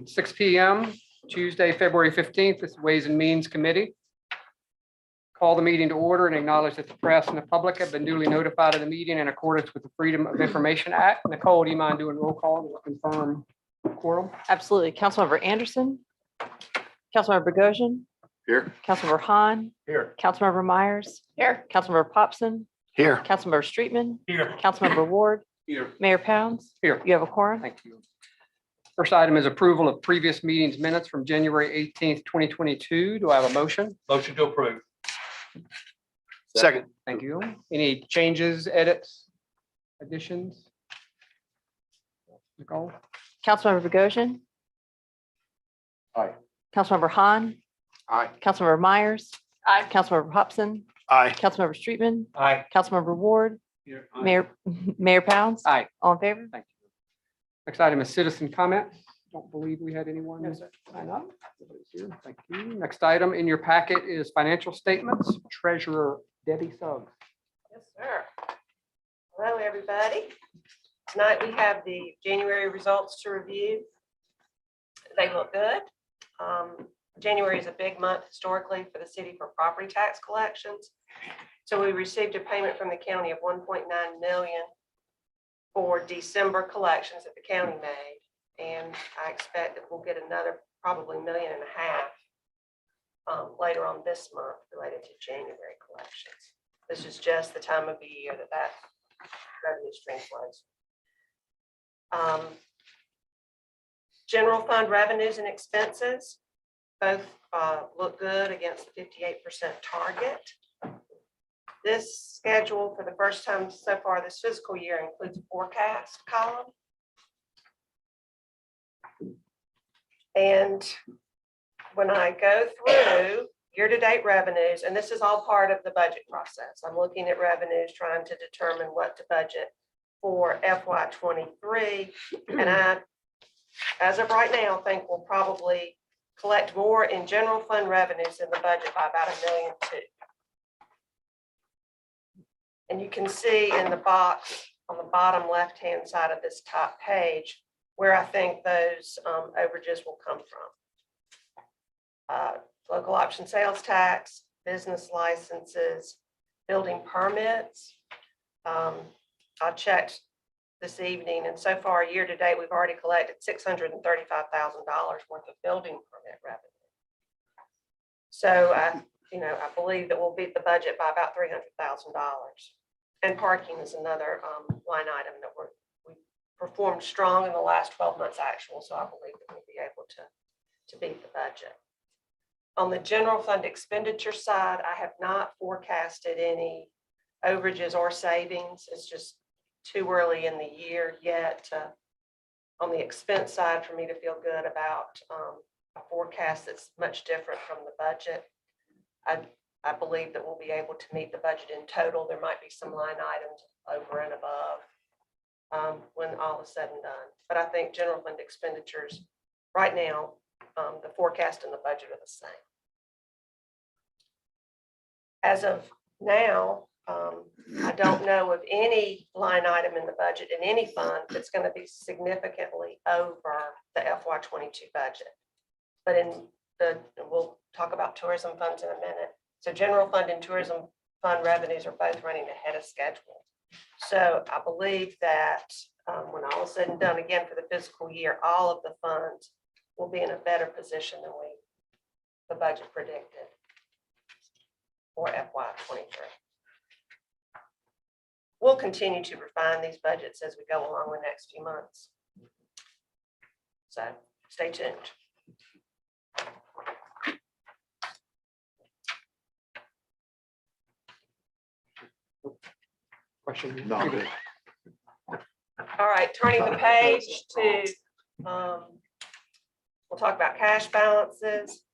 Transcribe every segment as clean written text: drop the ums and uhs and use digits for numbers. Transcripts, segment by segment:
6 p.m. Tuesday, February 15th. This is Ways and Means Committee. Call the meeting to order and acknowledge that the press and the public have been duly notified of the meeting in accordance with the Freedom of Information Act. Nicole, do you mind doing roll call to confirm quorum? Absolutely. Councilmember Anderson. Councilmember Bogosian. Here. Councilmember Hahn. Here. Councilmember Myers. Here. Councilmember Popson. Here. Councilmember Streetman. Here. Councilmember Ward. Here. Mayor Pounds. Here. You have a quorum. Thank you. First item is approval of previous meetings minutes from January 18th, 2022. Do I have a motion? Motion to approve. Second. Thank you. Any changes, edits, additions? Nicole? Councilmember Bogosian. Aye. Councilmember Hahn. Aye. Councilmember Myers. Aye. Councilmember Popson. Aye. Councilmember Streetman. Aye. Councilmember Ward. Here. Mayor Pounds. Aye. All in favor? Thank you. Next item is citizen comment. Don't believe we had anyone sign up. Nobody's here. Thank you. Next item in your packet is financial statements. Treasurer Debbie Suggs. Yes, sir. Hello, everybody. Tonight we have the January results to review. They look good. January is a big month historically for the city for property tax collections. So we received a payment from the county of 1.9 million for December collections that the county made. And I expect that we'll get another probably $1.5 million later on this month related to January collections. This is just the time of the year that revenue stream flows. General fund revenues and expenses both look good against the 58% target. This schedule for the first time so far this fiscal year includes a forecast column. And when I go through year-to-date revenues, and this is all part of the budget process, I'm looking at revenues, trying to determine what to budget for FY23. And I, as of right now, think we'll probably collect more in general fund revenues in the budget by about $1.2 million. And you can see in the box on the bottom left-hand side of this top page where I think those overages will come from. Local option sales tax, business licenses, building permits. I checked this evening, and so far year to date, we've already collected $635,000 worth of building permit revenue. So I believe that we'll beat the budget by about $300,000. And parking is another line item that we performed strong in the last 12 months actual, so I believe that we'll be able to beat the budget. On the general fund expenditure side, I have not forecasted any overages or savings. It's just too early in the year yet on the expense side for me to feel good about a forecast that's much different from the budget. I believe that we'll be able to meet the budget in total. There might be some line items over and above when all is said and done. But I think general fund expenditures right now, the forecast and the budget are the same. As of now, I don't know of any line item in the budget in any fund that's going to be significantly over the FY22 budget. But we'll talk about tourism funds in a minute. So general fund and tourism fund revenues are both running ahead of schedule. So I believe that when all is said and done again for the fiscal year, all of the funds will be in a better position than the budget predicted for FY23. We'll continue to refine these budgets as we go along the next few months. So stay tuned. Question? No, I'm good. All right, turning the page to, we'll talk about cash balances.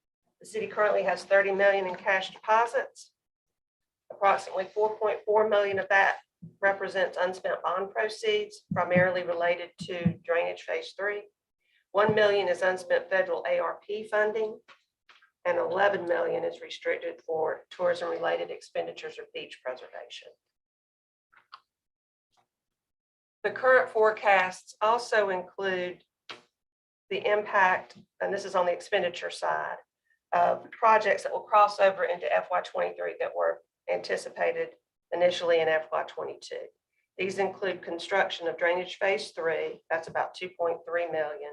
The city currently has 30 million in cash deposits. Approximately 4.4 million of that represents unspent bond proceeds, primarily related to drainage phase 3. 1 million is unspent federal ARP funding, and 11 million is restricted for tourism-related expenditures or beach preservation. The current forecasts also include the impact, and this is on the expenditure side, of projects that will cross over into FY '23 that were anticipated initially in FY '22. These include construction of drainage phase 3, that's about 2.3 million.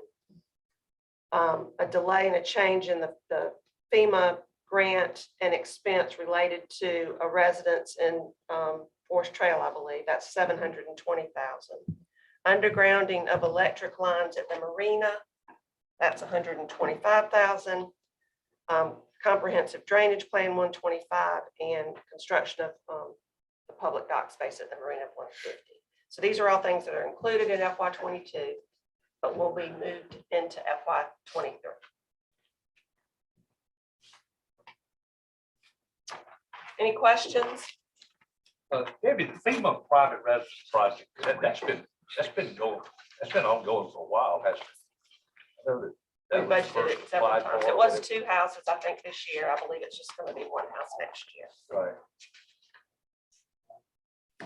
A delay and a change in the FEMA grant and expense related to a residence in Forest Trail, I believe, that's 720,000. Undergrounding of electric lines at the marina, that's 125,000. Comprehensive drainage plan 125, and construction of the public dock space at the marina 150. So these are all things that are included in FY '22, but will be moved into FY '23. Any questions? Maybe the FEMA private residence project, that's been ongoing for a while, hasn't it? I know We that was budgeted first it several applied times. for. It was 2 houses, I think, this year. I believe it's just going to be 1 house next year. Right.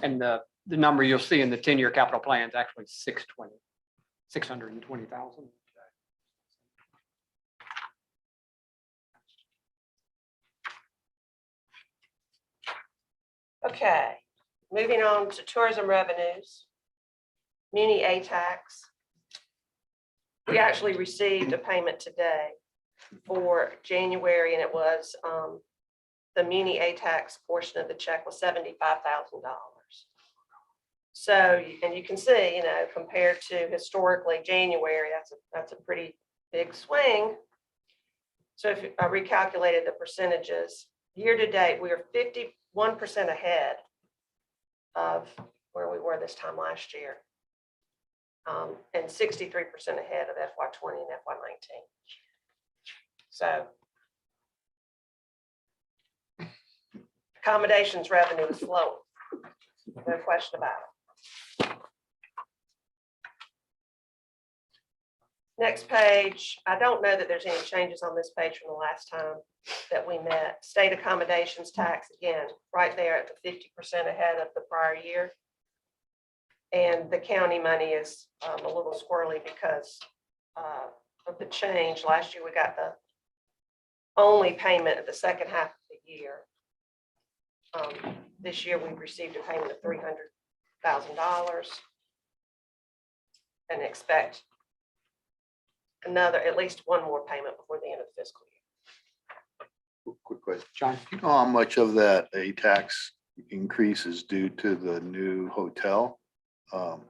And the number you'll see in the 10-year capital plan is actually 620,000. Okay, moving on to tourism revenues. Muni A tax. We actually received a payment today for January, and it was the Muni A tax portion of the check was $75,000. So, and you can see, you know, compared to historically January, that's a pretty big swing. So if I recalculated the percentages, year to date, we are 51% ahead of where we were this time last year. And 63% ahead of FY '20 and FY '19. So accommodations revenue is flowing. No question about it. Next page, I don't know that there's any changes on this page from the last time that we met. State accommodations tax, again, right there at the 50% ahead of the prior year. And the county money is a little squirrely because of the change. Last year, we got the only payment of the second half of the year. This year, we received a payment of $300,000 and expect at least one more payment before the end of the fiscal year. Quick question. John? Do you know how much of that A tax increase is due to the new hotel? By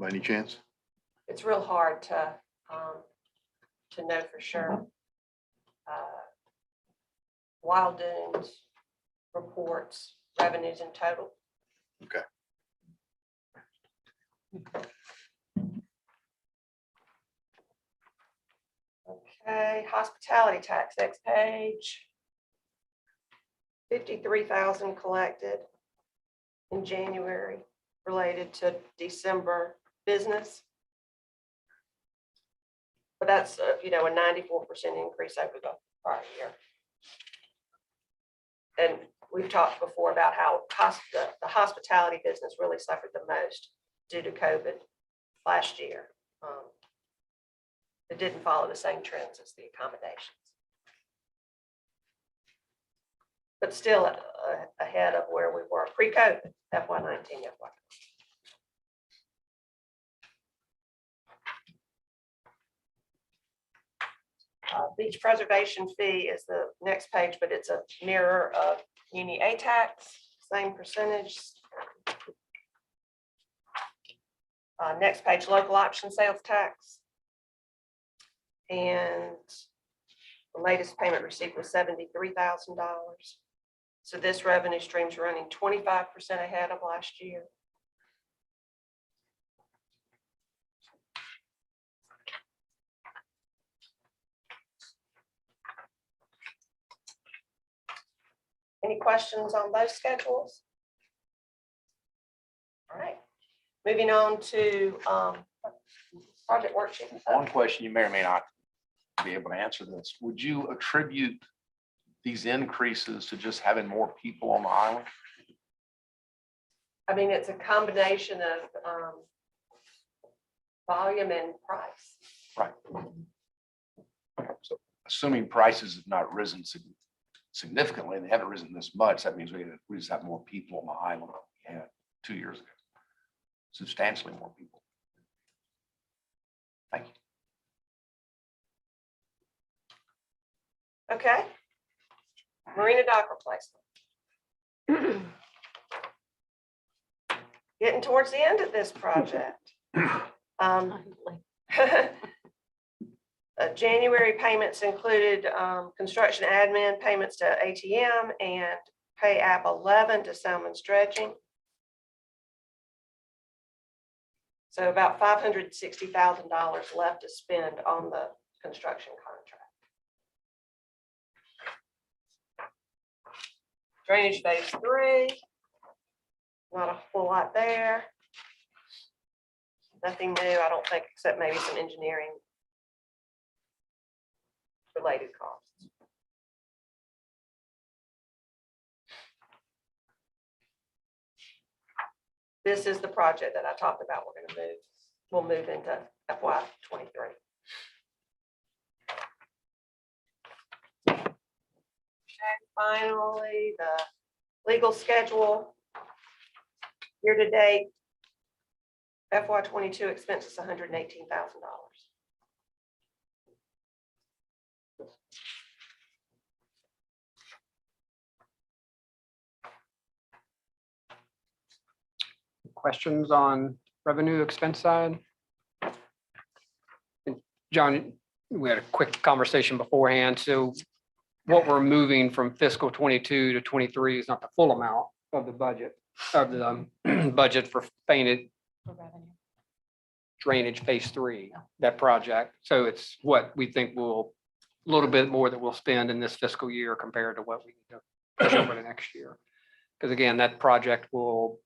any chance? It's real hard to know for sure. Wild Dunes reports revenues in total. Okay. Okay, hospitality tax, next page. 53,000 collected in January related to December business. But that's, you know, a 94% increase over the prior year. And we've talked before about how the hospitality business really suffered the most due to COVID last year. It didn't follow the same trends as the accommodations. But still ahead of where we were pre-COVID, FY '19, FY '20. Beach preservation fee is the next page, but it's a mirror of Muni A tax, same percentage. Next page, local option sales tax. And the latest payment received was $73,000. So this revenue stream's running 25% ahead of last year. Any questions on those schedules? All right, moving on to project worksheet. One question you may or may not be able to answer this. Would you attribute these increases to just having more people on the island? I mean, it's a combination of volume and price. Right. So assuming prices have not risen significantly, and they haven't risen this much, that means we just have more people on the island than we had 2 years ago. Substantially more people. Thank you. Okay. Marina dock replacement. Getting towards the end of this project. January payments included construction admin payments to ATM and pay app 11 to Salmon Stretching. So about $560,000 left to spend on the construction contract. Drainage phase 3. Not a whole lot there. Nothing new, I don't think, except maybe some engineering related costs. This is the project that I talked about. We're going to move. We'll move into FY '23. Okay, finally, the legal schedule. Year to date, FY '22 expenses $118,000. Questions on revenue expense side? And John, we had a quick conversation beforehand. So what we're moving from fiscal 22 to 23 is not the full amount of the budget budget for painted drainage phase 3, that project. So it's what we think will, a little bit more that we'll spend in this fiscal year compared to what we need to push over the next year. Because again, that project will,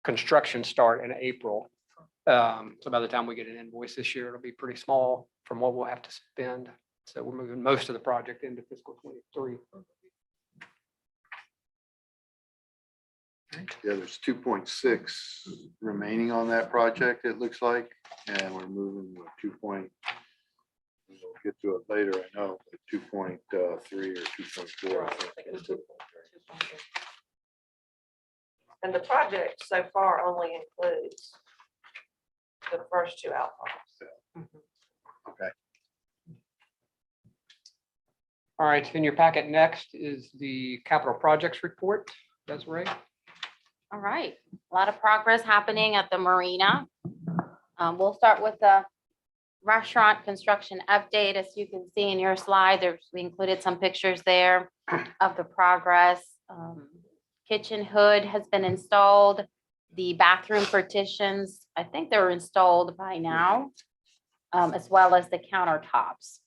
construction start in April. So by the time we get an invoice this year, it'll be pretty small from what we'll have to spend. So we're moving most of the project into fiscal 23. Yeah, there's 2.6 remaining on that project, it looks like, and we're moving with 2. We'll get to it later, I know, but 2.3 or 2.4. I think. And the project so far only includes the first 2 outfalls. Okay. All right, in your packet next is the capital projects report. Desiree? All right, a lot of progress happening at the marina. We'll start with the restaurant construction update. As you can see in your slide, we included some pictures there of the progress. Kitchen hood has been installed. The bathroom partitions, I think they were installed by now, as well as the countertops.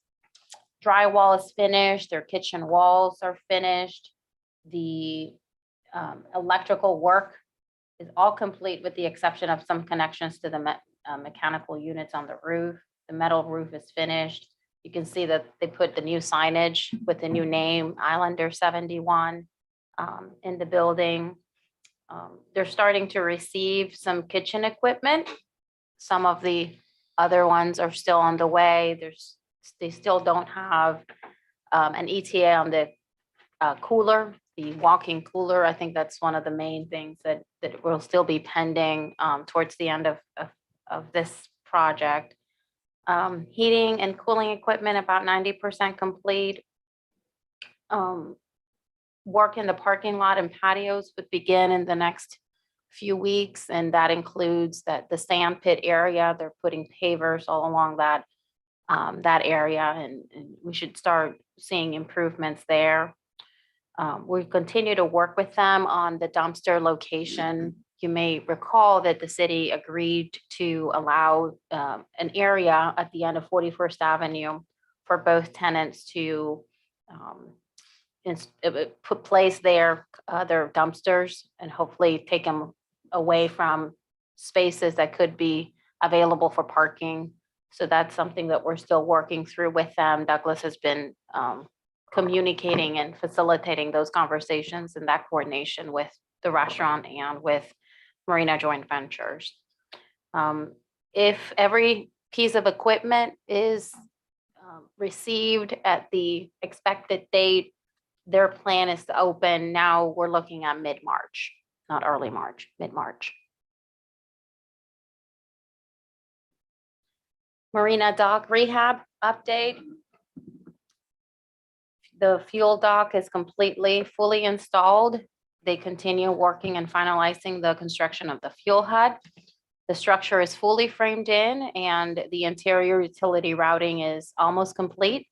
Drywall is finished. Their kitchen walls are finished. The electrical work is all complete with the exception of some connections to the mechanical units on the roof. The metal roof is finished. You can see that they put the new signage with the new name, Islander 71, in the building. They're starting to receive some kitchen equipment. Some of the other ones are still on the way. They still don't have an ETA on the cooler, the walk-in cooler. I think that's one of the main things that will still be pending towards the end of this project. Heating and cooling equipment about 90% complete. Work in the parking lot and patios would begin in the next few weeks, and that includes the sand pit area. They're putting pavers all along that area, and we should start seeing improvements there. We continue to work with them on the dumpster location. You may recall that the city agreed to allow an area at the end of 41st Avenue for both tenants to place their dumpsters and hopefully take them away from spaces that could be available for parking. So that's something that we're still working through with them. Douglas has been communicating and facilitating those conversations and that coordination with the restaurant and with Marina Joint Ventures. if every piece of equipment is received at the expected date, their plan is to open. Now we're looking at mid-March, not early March, mid-March. Marina dock rehab update. The fuel dock is fully installed. They continue working and finalizing the construction of the fuel HUD. The structure is fully framed in and the interior utility routing is almost complete.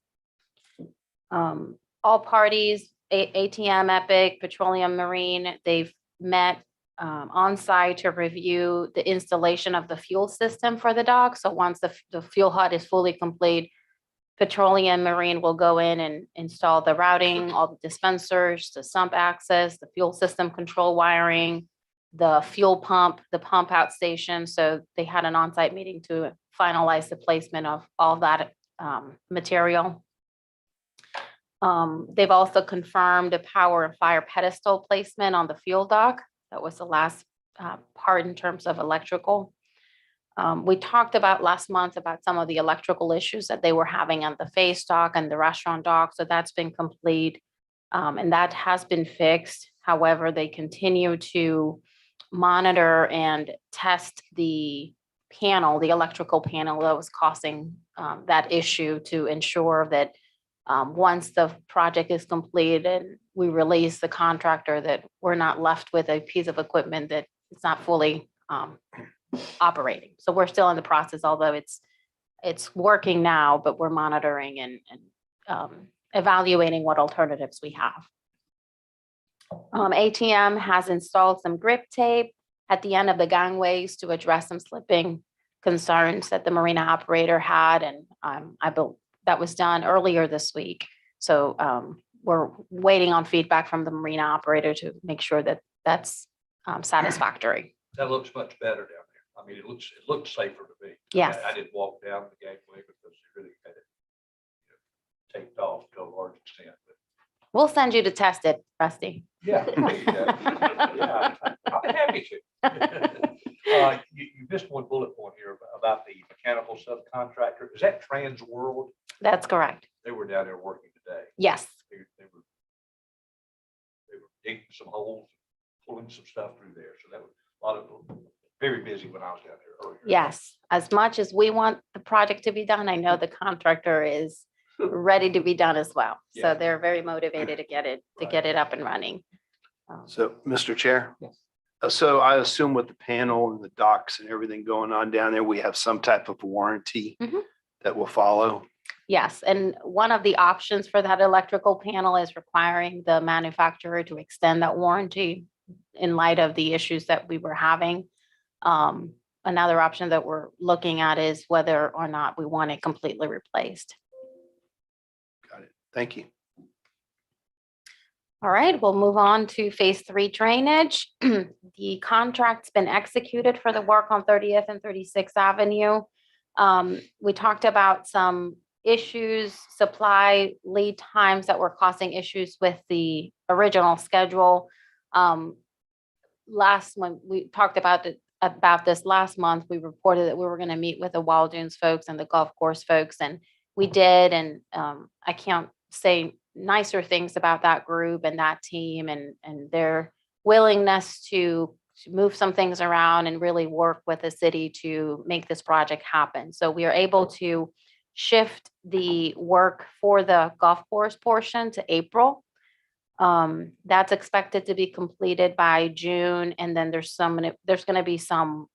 All parties, ATM, Epic, Petroleum Marine, they've met on site to review the installation of the fuel system for the dock. So once the fuel HUD is fully complete, Petroleum Marine will go in and install the routing, all the dispensers, the sump access, the fuel system control wiring, the fuel pump, the pump out station. So they had an on-site meeting to finalize the placement of all that material. They've also confirmed a power and fire pedestal placement on the fuel dock. That was the last part in terms of electrical. We talked about last month about some of the electrical issues that they were having on the face dock and the restaurant dock. So that's been complete and that has been fixed. However, they continue to monitor and test the panel, the electrical panel that was causing that issue to ensure that once the project is completed and we release the contractor, that we're not left with a piece of equipment that it's not fully operating. So we're still in the process, although it's working now, but we're monitoring and evaluating what alternatives we have. ATM has installed some grip tape at the end of the gangways to address some slipping concerns that the marina operator had. And that was done earlier this week. So we're waiting on feedback from the marina operator to make sure that that's satisfactory. That looks much better down there. I mean, it looks safer to me. Yes. I didn't walk down the gateway because they really had it taped off to a large extent. But We'll send you to test it, Rusty. yeah, there you go. Yeah, I'm happy to. You missed one bullet point here about the mechanical subcontractor. Is that Trans World? That's correct. They were down there working today. Yes. They were digging some holes, pulling some stuff through there. So that was a lot of, very busy when I was down there earlier. Yes. As much as we want the project to be done, I know the contractor is ready to be done as well. Yeah. So they're very motivated to get it up and running. So, Mr. Chair? Yes. So I assume with the panel and the docks and everything going on down there, we have some type of warranty Mhm. that will follow. Yes, and one of the options for that electrical panel is requiring the manufacturer to extend that warranty in light of the issues that we were having. Another option that we're looking at is whether or not we want it completely replaced. Got it. Thank you. All right, we'll move on to phase 3 drainage. The contract's been executed for the work on 30th and 36th Avenue. We talked about some issues, supply lead times that were causing issues with the original schedule. When we talked about this last month, we reported that we were going to meet with the Wild Dunes folks and the golf course folks, and we did. And I can't say nicer things about that group and that team and their willingness to move some things around and really work with the city to make this project happen. So we are able to shift the work for the golf course portion to April. That's expected to be completed by June. And then there's going to be some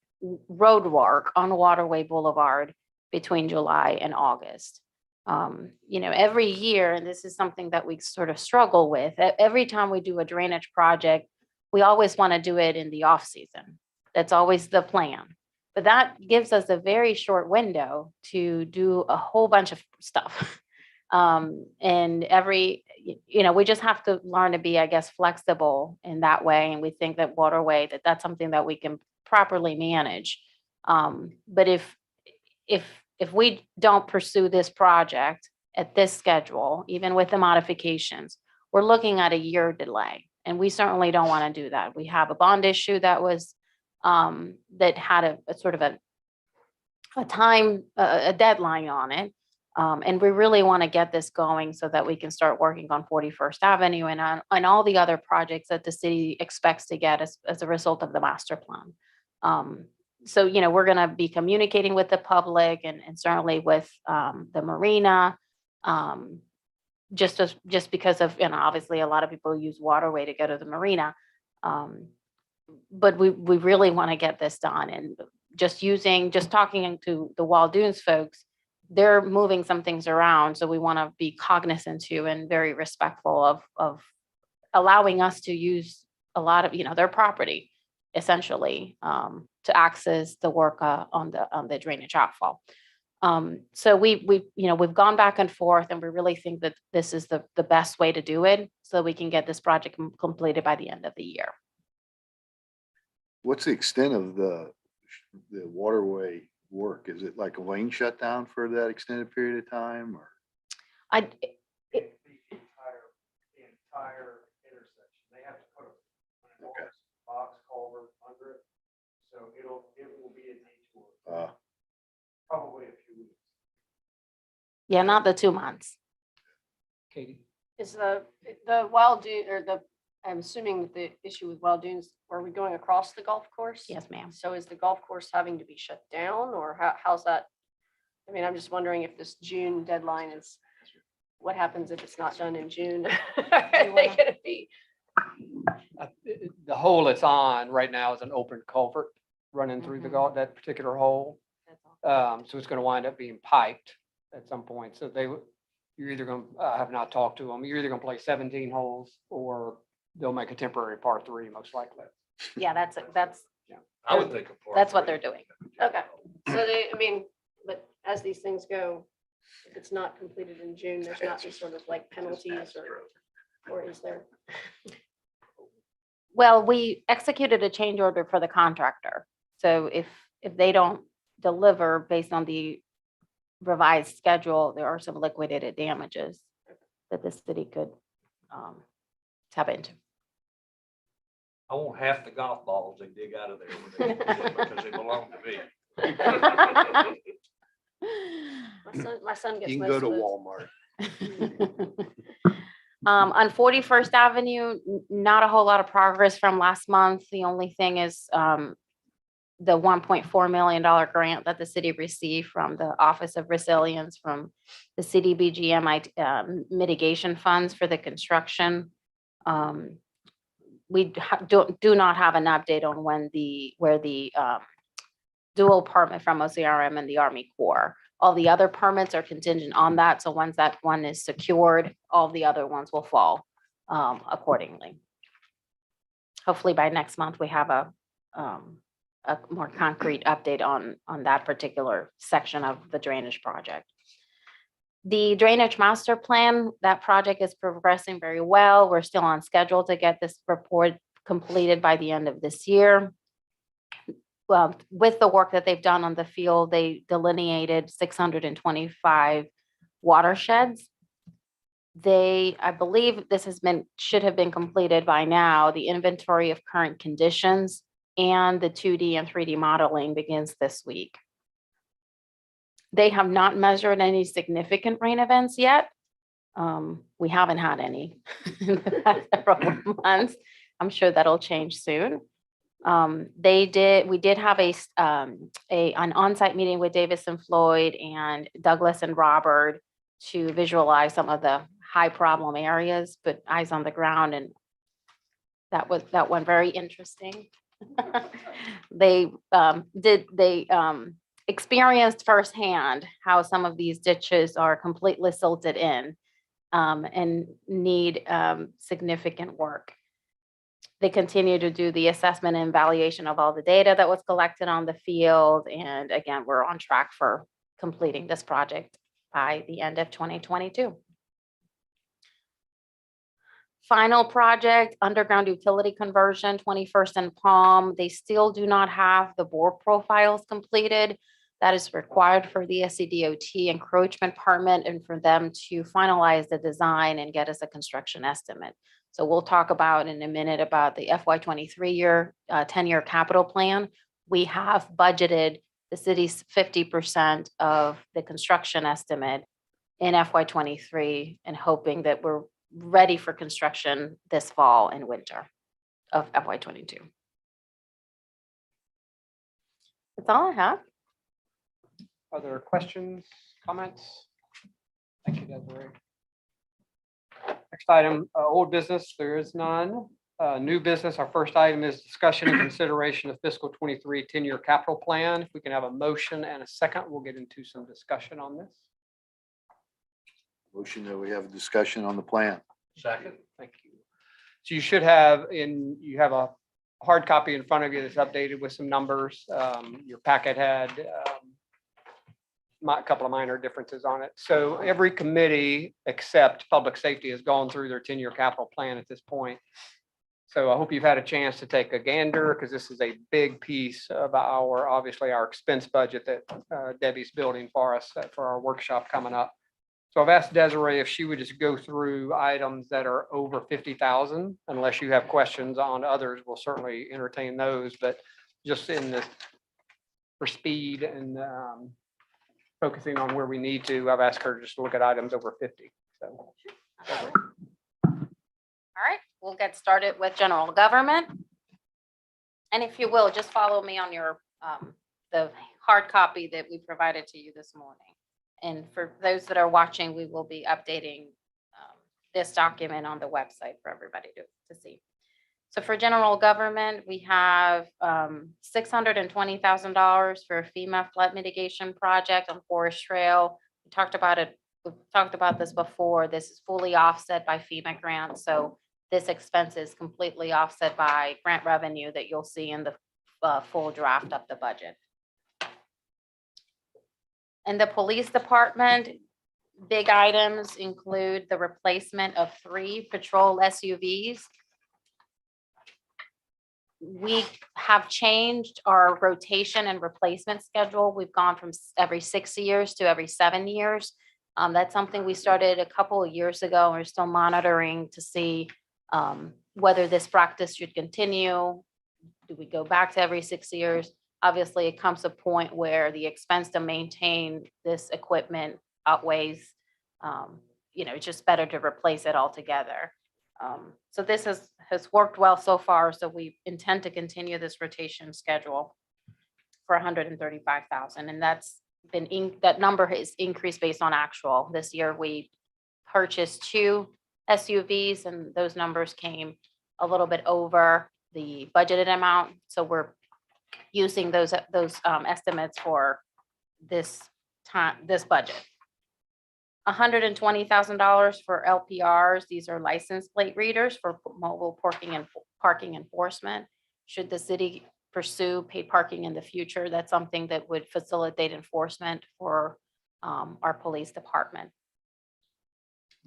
road work on Waterway Boulevard between July and August. Every year, and this is something that we sort of struggle with, every time we do a drainage project, we always want to do it in the off season. That's always the plan. But that gives us a very short window to do a whole bunch of stuff. And we just have to learn to be, I guess, flexible in that way. And we think that Waterway, that's something that we can properly manage. But if we don't pursue this project at this schedule, even with the modifications, we're looking at a year delay. And we certainly don't want to do that. We have a bond issue that was that had a sort of a deadline on it. And we really want to get this going so that we can start working on 41st Avenue and on all the other projects that the city expects to get as a result of the master plan. So, we're going to be communicating with the public and certainly with the marina. Just because of, obviously a lot of people use waterway to go to the marina. But we really want to get this done, and just talking to the Wild Dunes folks, they're moving some things around. So we want to be cognizant too and very respectful of allowing us to use a lot of, their property essentially to access the work on the drainage outfall. So we've gone back and forth, and we really think that this is the best way to do it so we can get this project completed by the end of the year. What's the extent of the waterway work? Is it like a lane shutdown for that extended period of time, or? The entire intersection. They have to put Okay. box culvert under it. So it will be a detour, probably a few weeks. Yeah, not the 2 months. Katie? Is the Wild Dune, I'm assuming that the issue with Wild Dunes, are we going across the golf course? Yes, ma'am. So is the golf course having to be shut down, or how's that? I mean, I'm just wondering if this June deadline is, what happens if it's not done in June? Are they gonna be? The hole it's on right now is an open culvert running through that particular hole. So it's going to wind up being piped at some point. So you're either going to, I have not talked to them, you're either going to play 17 holes or they'll make a temporary par 3 most likely. Yeah, that's I would think. that's what they're doing. Okay, so but as these things go, if it's not completed in June, there's not some sort of like penalties or is there? Well, we executed a change order for the contractor. So if they don't deliver based on the revised schedule, there are some liquidated damages that the city could tap into. I want half the golf balls they dig out of there when they because they belong to me. My son gets You can most go to of those. Walmart. On 41st Avenue, not a whole lot of progress from last month. The only thing is the $1.4 million grant that the city received from the Office of Resilience from the CDBG mitigation funds for the construction. We do not have an update on where the dual permit from OCRM and the Army Corps. All the other permits are contingent on that. So once that one is secured, all the other ones will fall accordingly. Hopefully by next month, we have a more concrete update on that particular section of the drainage project. The drainage master plan, that project is progressing very well. We're still on schedule to get this report completed by the end of this year. Well, with the work that they've done on the field, they delineated 625 watersheds. I believe this should have been completed by now. The inventory of current conditions and the 2D and 3D modeling begins this week. They have not measured any significant rain events yet. We haven't had any in the past several months. I'm sure that'll change soon. We did have an on-site meeting with Davis and Floyd and Douglas and Robert to visualize some of the high problem areas, but eyes on the ground, and that went very interesting. They experienced firsthand how some of these ditches are completely silted in and need significant work. They continue to do the assessment and evaluation of all the data that was collected on the field. And again, we're on track for completing this project by the end of 2022. Final project, underground utility conversion, 21st and Palm. They still do not have the bore profiles completed. That is required for the SCDOT encroachment permit and for them to finalize the design and get us a construction estimate. So we'll talk about in a minute about the FY23 10-year capital plan. We have budgeted the city's 50% of the construction estimate in FY '23 and hoping that we're ready for construction this fall and winter of FY '22. That's all I have. Other questions, comments? Thank you, Desiree. Next item, old business, there is none. New business, our first item is discussion and consideration of fiscal '23 10-year capital plan. If we can have a motion and a second, we'll get into some discussion on this. Motion that we have a discussion on the plan. Second. Thank you. So you should have you have a hard copy in front of you that's updated with some numbers. Your packet had a couple of minor differences on it. So every committee except public safety has gone through their 10-year capital plan at this point. So I hope you've had a chance to take a gander because this is a big piece of obviously our expense budget that Debbie's building for us for our workshop coming up. So I've asked Desiree if she would just go through items that are over 50,000, unless you have questions on others, we'll certainly entertain those, but just in this for speed and focusing on where we need to, I've asked her just to look at items over 50. So. All right, we'll get started with general government. And if you will, just follow me on your, the hard copy that we provided to you this morning. And for those that are watching, we will be updating this document on the website for everybody to see. So for general government, we have $620,000 for a FEMA flood mitigation project on Forest Trail. We talked about it. We've talked about this before. This is fully offset by FEMA grants. So this expense is completely offset by grant revenue that you'll see in the full draft of the budget. In the police department, big items include the replacement of 3 patrol SUVs. We have changed our rotation and replacement schedule. We've gone from every 6 years to every 7 years. That's something we started a couple of years ago. We're still monitoring to see whether this practice should continue. Do we go back to every 6 years? Obviously, it comes to a point where the expense to maintain this equipment outweighs, it's just better to replace it altogether. So this has worked well so far. So we intend to continue this rotation schedule for 135,000. And that's that number has increased based on actual. This year, we purchased 2 SUVs and those numbers came a little bit over the budgeted amount. So we're using those estimates for this budget. $120,000 for LPRs. These are license plate readers for mobile parking enforcement. Should the city pursue paid parking in the future, that's something that would facilitate enforcement for our police department.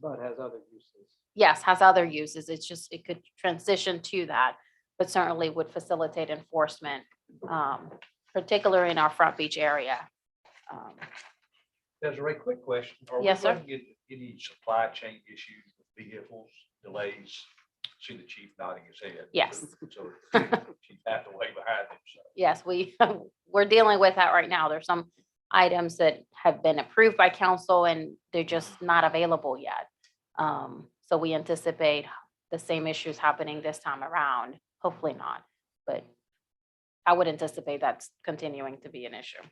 But has other uses. Yes, has other uses. It's just, it could transition to that, but certainly would facilitate enforcement, particularly in our Front Beach area. Desiree, quick question. Are we Yes, sir. going to get any supply chain issues with vehicles, delays? See the chief nodding his head. Yes. So chief had to way behind him. So. Yes, we're dealing with that right now. There's some items that have been approved by council and they're just not available yet. So we anticipate the same issues happening this time around. Hopefully not, but I would anticipate that's continuing to be an issue.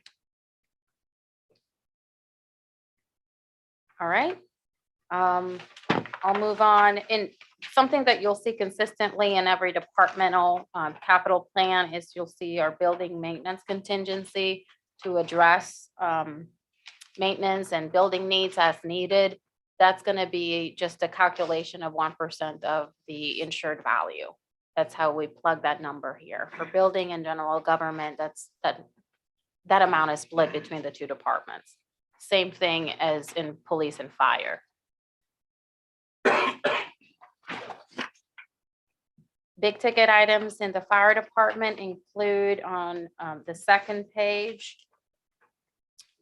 All right. I'll move on. And something that you'll see consistently in every departmental capital plan is you'll see our building maintenance contingency to address maintenance and building needs as needed. That's going to be just a calculation of 1% of the insured value. That's how we plug that number here. For building and general government, that amount is split between the 2 departments. Same thing as in police and fire. Big ticket items in the fire department include on the second page,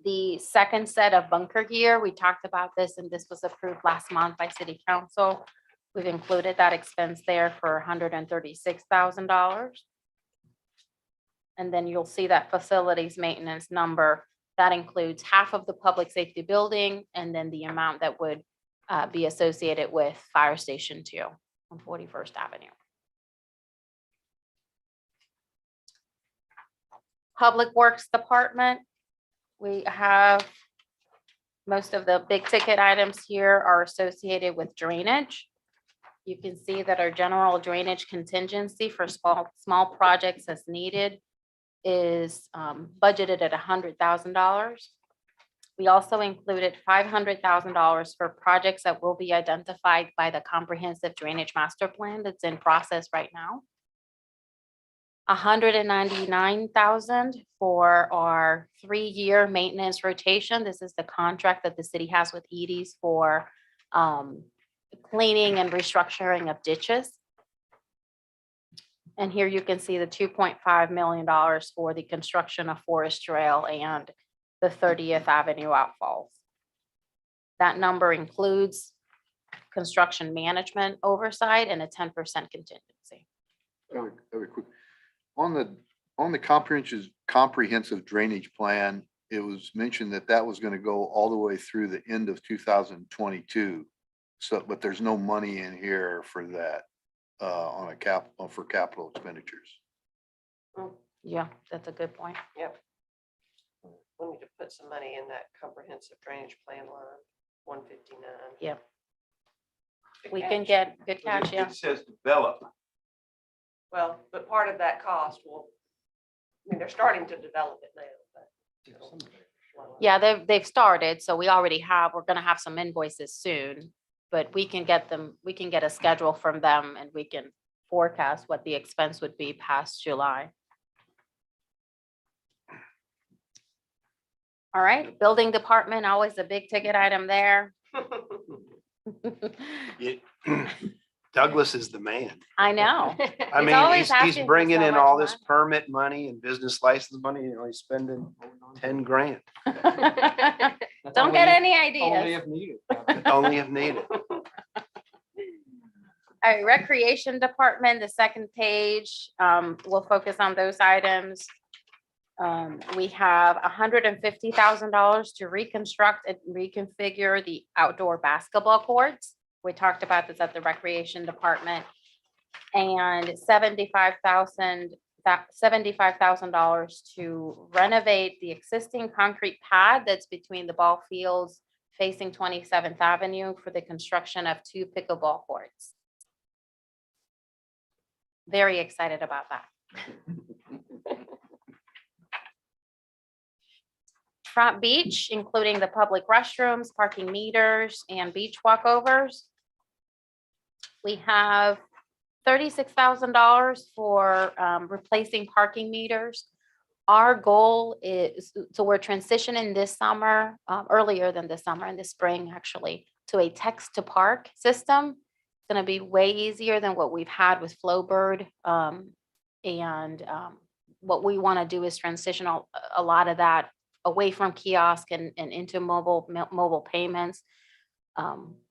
the second set of bunker gear. We talked about this and this was approved last month by city council. We've included that expense there for $136,000. And then you'll see that facilities maintenance number, that includes half of the public safety building and then the amount that would be associated with Fire Station 2 on 41st Avenue. Public Works Department, we have most of the big ticket items here are associated with drainage. You can see that our general drainage contingency for small projects as needed is budgeted at $100,000. We also included $500,000 for projects that will be identified by the comprehensive drainage master plan that's in process right now. $199,000 for our 3-year maintenance rotation. This is the contract that the city has with Edie's for cleaning and restructuring of ditches. And here you can see the $2.5 million for the construction of Forest Trail and the 30th Avenue outfalls. That number includes construction management oversight and a 10% contingency. Very quick. On the comprehensive drainage plan, it was mentioned that that was gonna go all the way through the end of 2022. So, but there's no money in here for that, for capital expenditures. Yeah, that's a good point. Yep. We need to put some money in that comprehensive drainage plan line, 159. Yep. We can get good catch, yeah. It says develop. Well, but part of that cost will, I mean, they're starting to develop it now, but. Yeah, they've started, so we're gonna have some invoices soon, but we can get a schedule from them and we can forecast what the expense would be past July. All right, building department, always a big ticket item there. Douglas is the man. I know. I He's always mean, he's asking for bringing so in much all this money. permit money and business license money, he's spending 10 grand, Don't get any Only ideas. if needed. only if needed. All right, recreation department, the second page, we'll focus on those items. We have $150,000 to reconstruct and reconfigure the outdoor basketball courts. We talked about this at the recreation department. And $75,000 to renovate the existing concrete pad that's between the ball fields facing 27th Avenue for the construction of 2 pickleball courts. Very excited about that. Front beach, including the public restrooms, parking meters, and beach walkovers. We have $36,000 for replacing parking meters. Our goal is, so we're transitioning this summer, earlier than this summer, in the spring actually, to a text to park system. It's gonna be way easier than what we've had with Flowbird. What we wanna do is transition a lot of that away from kiosk and into mobile payments.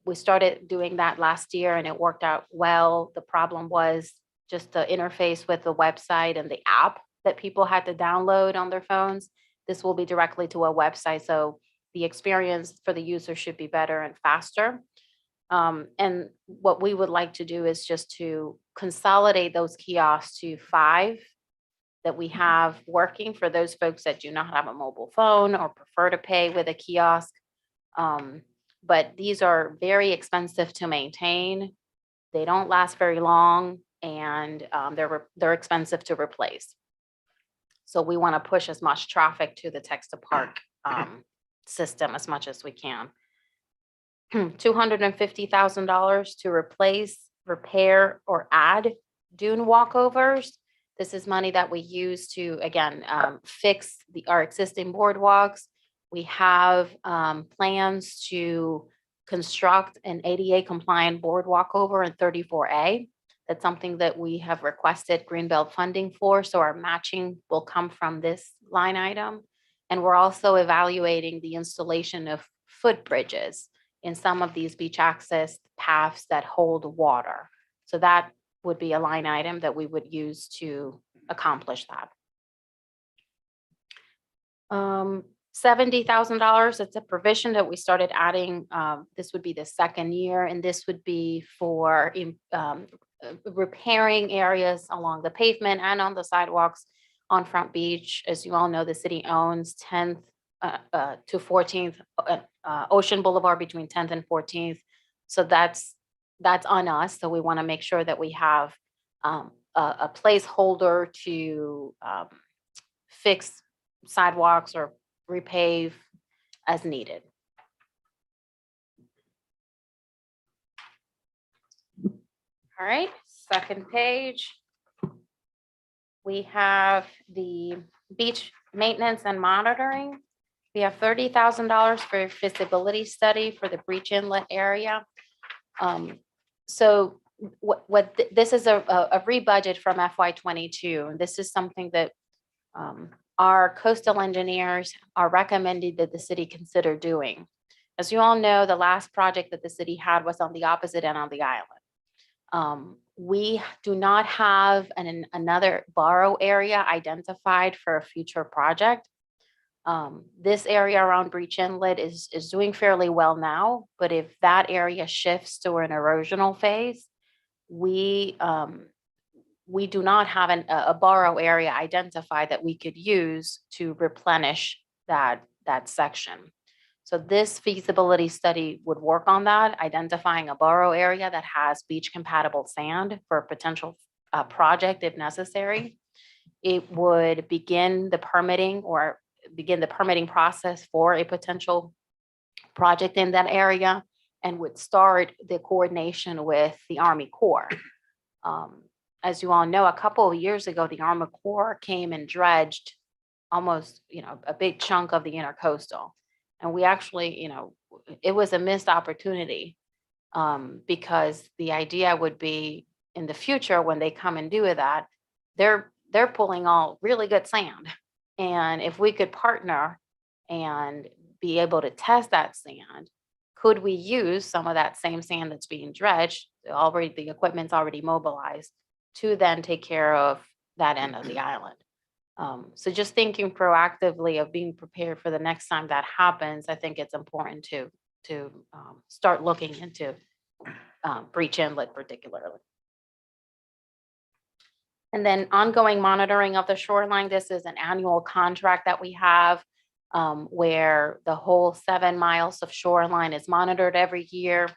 We started doing that last year and it worked out well. The problem was just the interface with the website and the app that people had to download on their phones. This will be directly to a website, so the experience for the user should be better and faster. And what we would like to do is just to consolidate those kiosks to 5 that we have working for those folks that do not have a mobile phone or prefer to pay with a kiosk. But these are very expensive to maintain. They don't last very long and they're expensive to replace. So we want to push as much traffic to the text to park system as much as we can. $250,000 to replace, repair, or add dune walkovers. This is money that we use to, again, fix our existing boardwalks. We have plans to construct an ADA compliant boardwalk over in 34A. That's something that we have requested Greenbelt funding for, so our matching will come from this line item. And we're also evaluating the installation of footbridges in some of these beach access paths that hold water. So that would be a line item that we would use to accomplish that. $70,000. It's a provision that we started adding. This would be the second year, and this would be for repairing areas along the pavement and on the sidewalks on Front Beach. As you all know, the city owns 10th to 14th Ocean Boulevard between 10th and 14th. So that's on us. So we want to make sure that we have a placeholder to fix sidewalks or repave as needed. All right, second page. We have the beach maintenance and monitoring. We have $30,000 for feasibility study for the Breach Inlet area. So this is a rebudget from FY22. This is something that our coastal engineers are recommending that the city consider doing. As you all know, the last project that the city had was on the opposite end of the island. We do not have another borrow area identified for a future project. This area around Breach Inlet is doing fairly well now, but if that area shifts to an erosional phase, we do not have a borrow area identified that we could use to replenish that section. So this feasibility study would work on that, identifying a borrow area that has beach compatible sand for a potential project if necessary. It would begin the permitting process for a potential project in that area and would start the coordination with the Army Corps. As you all know, a couple of years ago, the Army Corps came and dredged almost, a big chunk of the intercoastal. And we actually, it was a missed opportunity because the idea would be in the future when they come and do that, they're pulling all really good sand. And if we could partner and be able to test that sand, could we use some of that same sand that's being dredged, the equipment's already mobilized, to then take care of that end of the island? So just thinking proactively of being prepared for the next time that happens, I think it's important to start looking into Breach Inlet particularly. And then ongoing monitoring of the shoreline. This is an annual contract that we have where the whole 7 miles of shoreline is monitored every year.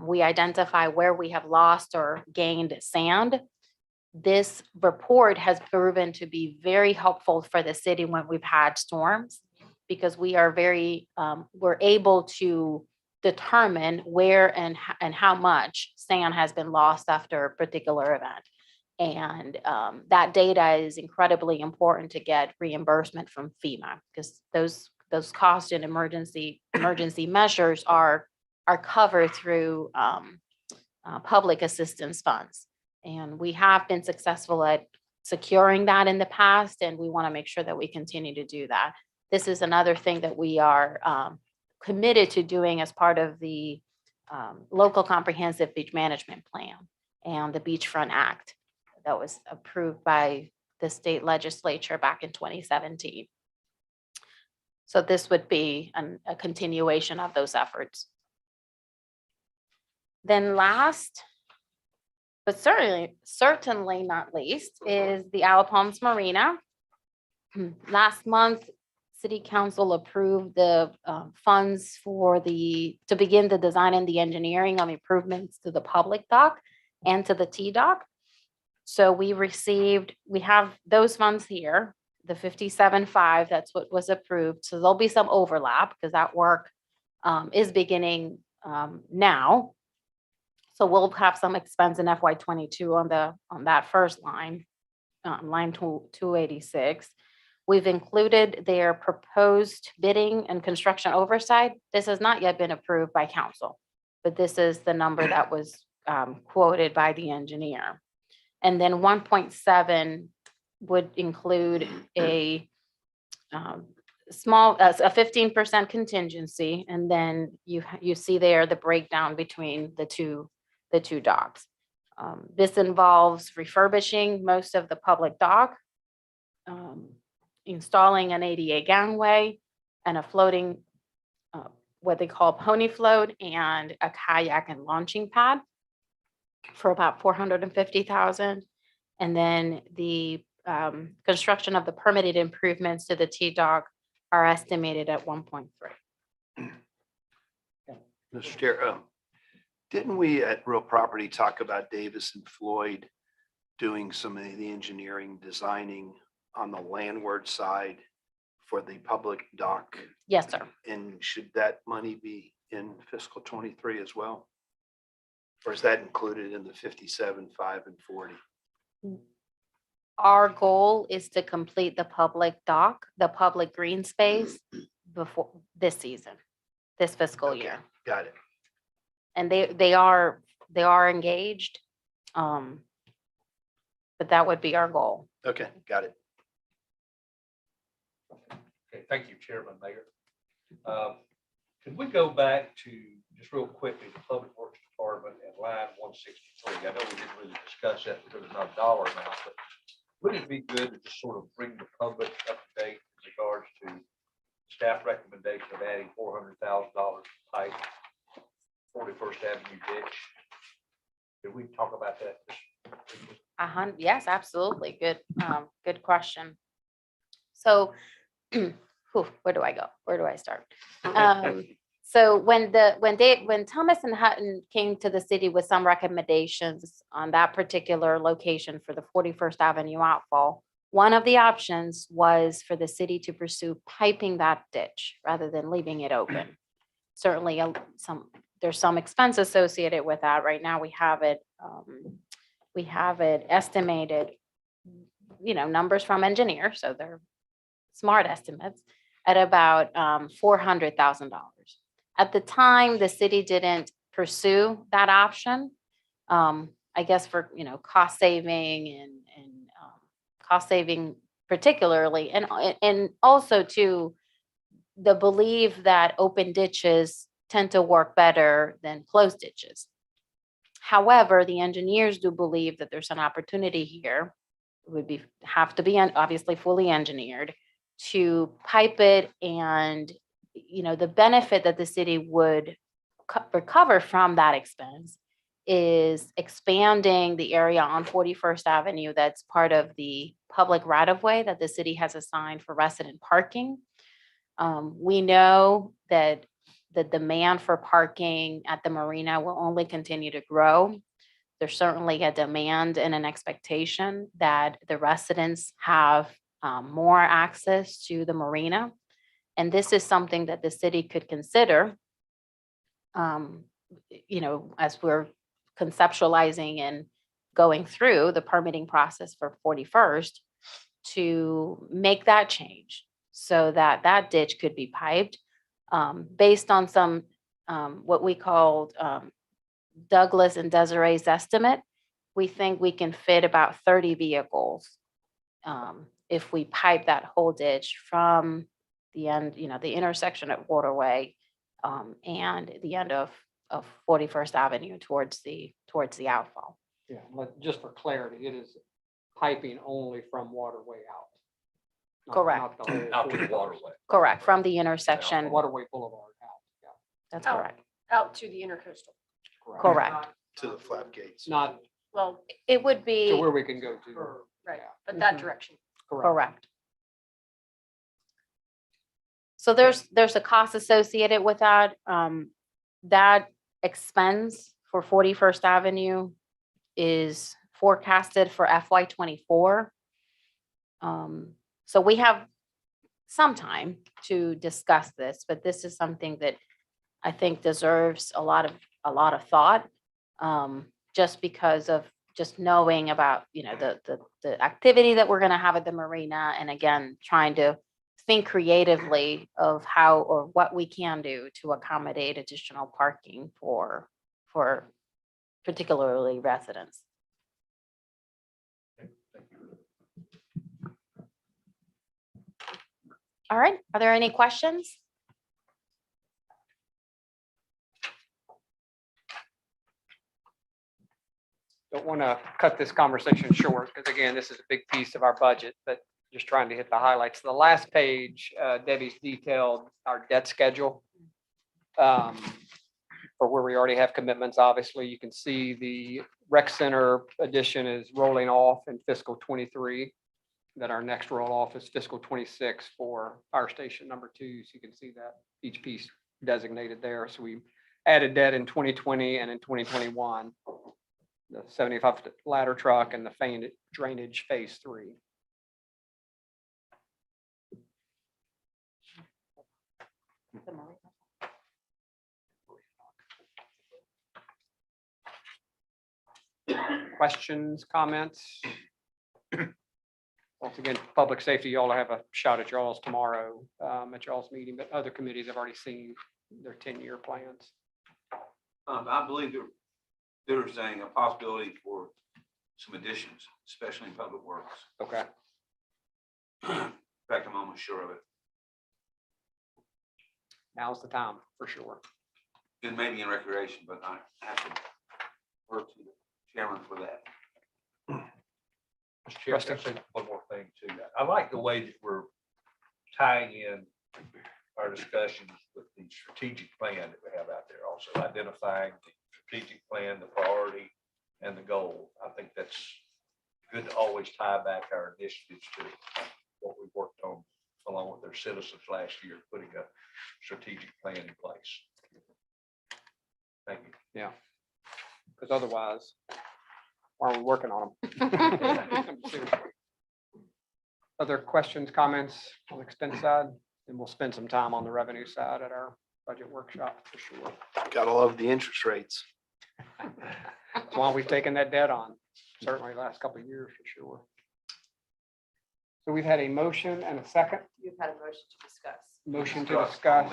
We identify where we have lost or gained sand. This report has proven to be very helpful for the city when we've had storms, because we are we're able to determine where and how much sand has been lost after a particular event. And that data is incredibly important to get reimbursement from FEMA, because those cost and emergency measures are covered through public assistance funds. And we have been successful at securing that in the past, and we want to make sure that we continue to do that. This is another thing that we are committed to doing as part of the local comprehensive beach management plan and the Beachfront Act that was approved by the state legislature back in 2017. So this would be a continuation of those efforts. Then last, but certainly not least, is the Palms Marina. Last month, City Council approved the funds to begin the design and the engineering of improvements to the public dock and to the T-dock. So we have those funds here, the 57.5, that's what was approved. So there'll be some overlap because that work is beginning now. So we'll have some expense in FY22 on that first line, line 286. We've included their proposed bidding and construction oversight. This has not yet been approved by council, but this is the number that was quoted by the engineer. And then 1.7 would include a small, a 15% contingency. And then you see there the breakdown between the two docks. This involves refurbishing most of the public dock, installing an ADA gangway and a floating, what they call pony float, and a kayak and launching pad for about 450,000. And then the construction of the permitted improvements to the T-Dock are estimated at 1.3. Mr. Chair, didn't we at Real Property talk about Davis and Floyd doing some of the engineering, designing on the landward side for the public dock? Yes, sir. And should that money be in fiscal 23 as well? Or is that included in the 57, 5, and 40? Our goal is to complete the public dock, the public green space before this season, this fiscal Okay, year. got it. And they are engaged. But that would be our goal. Okay, got it. Okay, thank you, Chairman, Mayor. Could we go back to, just real quickly, the Public Works Department and line 163? I know we didn't really discuss that because it's not a dollar amount, but would it be good to just sort of bring the public up to date in regards to staff recommendation of adding $400,000 pipe 41st Avenue ditch? Did we talk about that? Yes, absolutely. Good question. So, where do I go? Where do I start? So when Thomas and Hutton came to the city with some recommendations on that particular location for the 41st Avenue outfall, one of the options was for the city to pursue piping that ditch rather than leaving it open. Certainly, there's some expense associated with that. Right now, we have it estimated, numbers from engineers, so they're smart estimates, at about $400,000. At the time, the city didn't pursue that option, I guess for, cost saving and cost saving particularly, and also to the belief that open ditches tend to work better than closed ditches. However, the engineers do believe that there's an opportunity here, it would have to be obviously fully engineered, to pipe it, and the benefit that the city would recover from that expense is expanding the area on 41st Avenue that's part of the public right-of-way that the city has assigned for resident parking. We know that the demand for parking at the marina will only continue to grow. There's certainly a demand and an expectation that the residents have more access to the marina. And this is something that the city could consider, as we're conceptualizing and going through the permitting process for 41st, to make that change so that that ditch could be piped based on some, what we called Douglas and Desiree's estimate. We think we can fit about 30 vehicles if we pipe that whole ditch from the end, the intersection at Waterway and the end of 41st Avenue towards the outfall. Yeah, but just for clarity, it is piping only from Waterway out. Correct. Not the whole Out to the 41st. waterway. Correct, from the intersection. Waterway Boulevard out, yeah, That's Oh. correct. Out to the intercoastal. Correct. To the flap gates. Not Well, It would to be where we can go to. right, Yeah. but that Mhm. direction. correct. So there's a cost associated with that. That expense for 41st Avenue is forecasted for FY '24. So we have some time to discuss this, but this is something that I think deserves a lot of thought, just because of just knowing about, the activity that we're going to have at the marina. And again, trying to think creatively of how or what we can do to accommodate additional parking for particularly residents. All right, are there any questions? Don't want to cut this conversation short, because again, this is a big piece of our budget, but just trying to hit the highlights. The last page, Debbie's detailed our debt schedule. For where we already have commitments, obviously, you can see the rec center addition is rolling off in fiscal 23. That our next roll off is fiscal 26 for fire station number 2. So you can see that each piece designated there. So we added debt in 2020 and in 2021. The 75 ladder truck and the drainage phase 3. Questions, comments? Once again, public safety, y'all have a shot at y'all's tomorrow at y'all's meeting, but other committees have already seen their 10-year plans. I believe there's a possibility for some additions, especially in public works. Okay, In fact, I'm almost sure of it. now's the time for sure. It may be in recreation, but I have to work to the chairman for that. Mr. Chair, can I say one more thing too? I like the way that we're tying in our discussions with the strategic plan that we have out there, also identifying the strategic plan, the priority, and the goal. I think that's good to always tie back our initiatives to what we worked on along with their citizens last year, putting a strategic plan in place. Thank you. Yeah. Because otherwise, why are we working on them? Other questions, comments on the expense side? And we'll spend some time on the revenue side at our budget workshop for sure. Gotta love the interest rates. That's why we've taken that debt on, certainly the last couple of years for sure. So we've had a motion and a second. You've had a motion to discuss. Motion to discuss.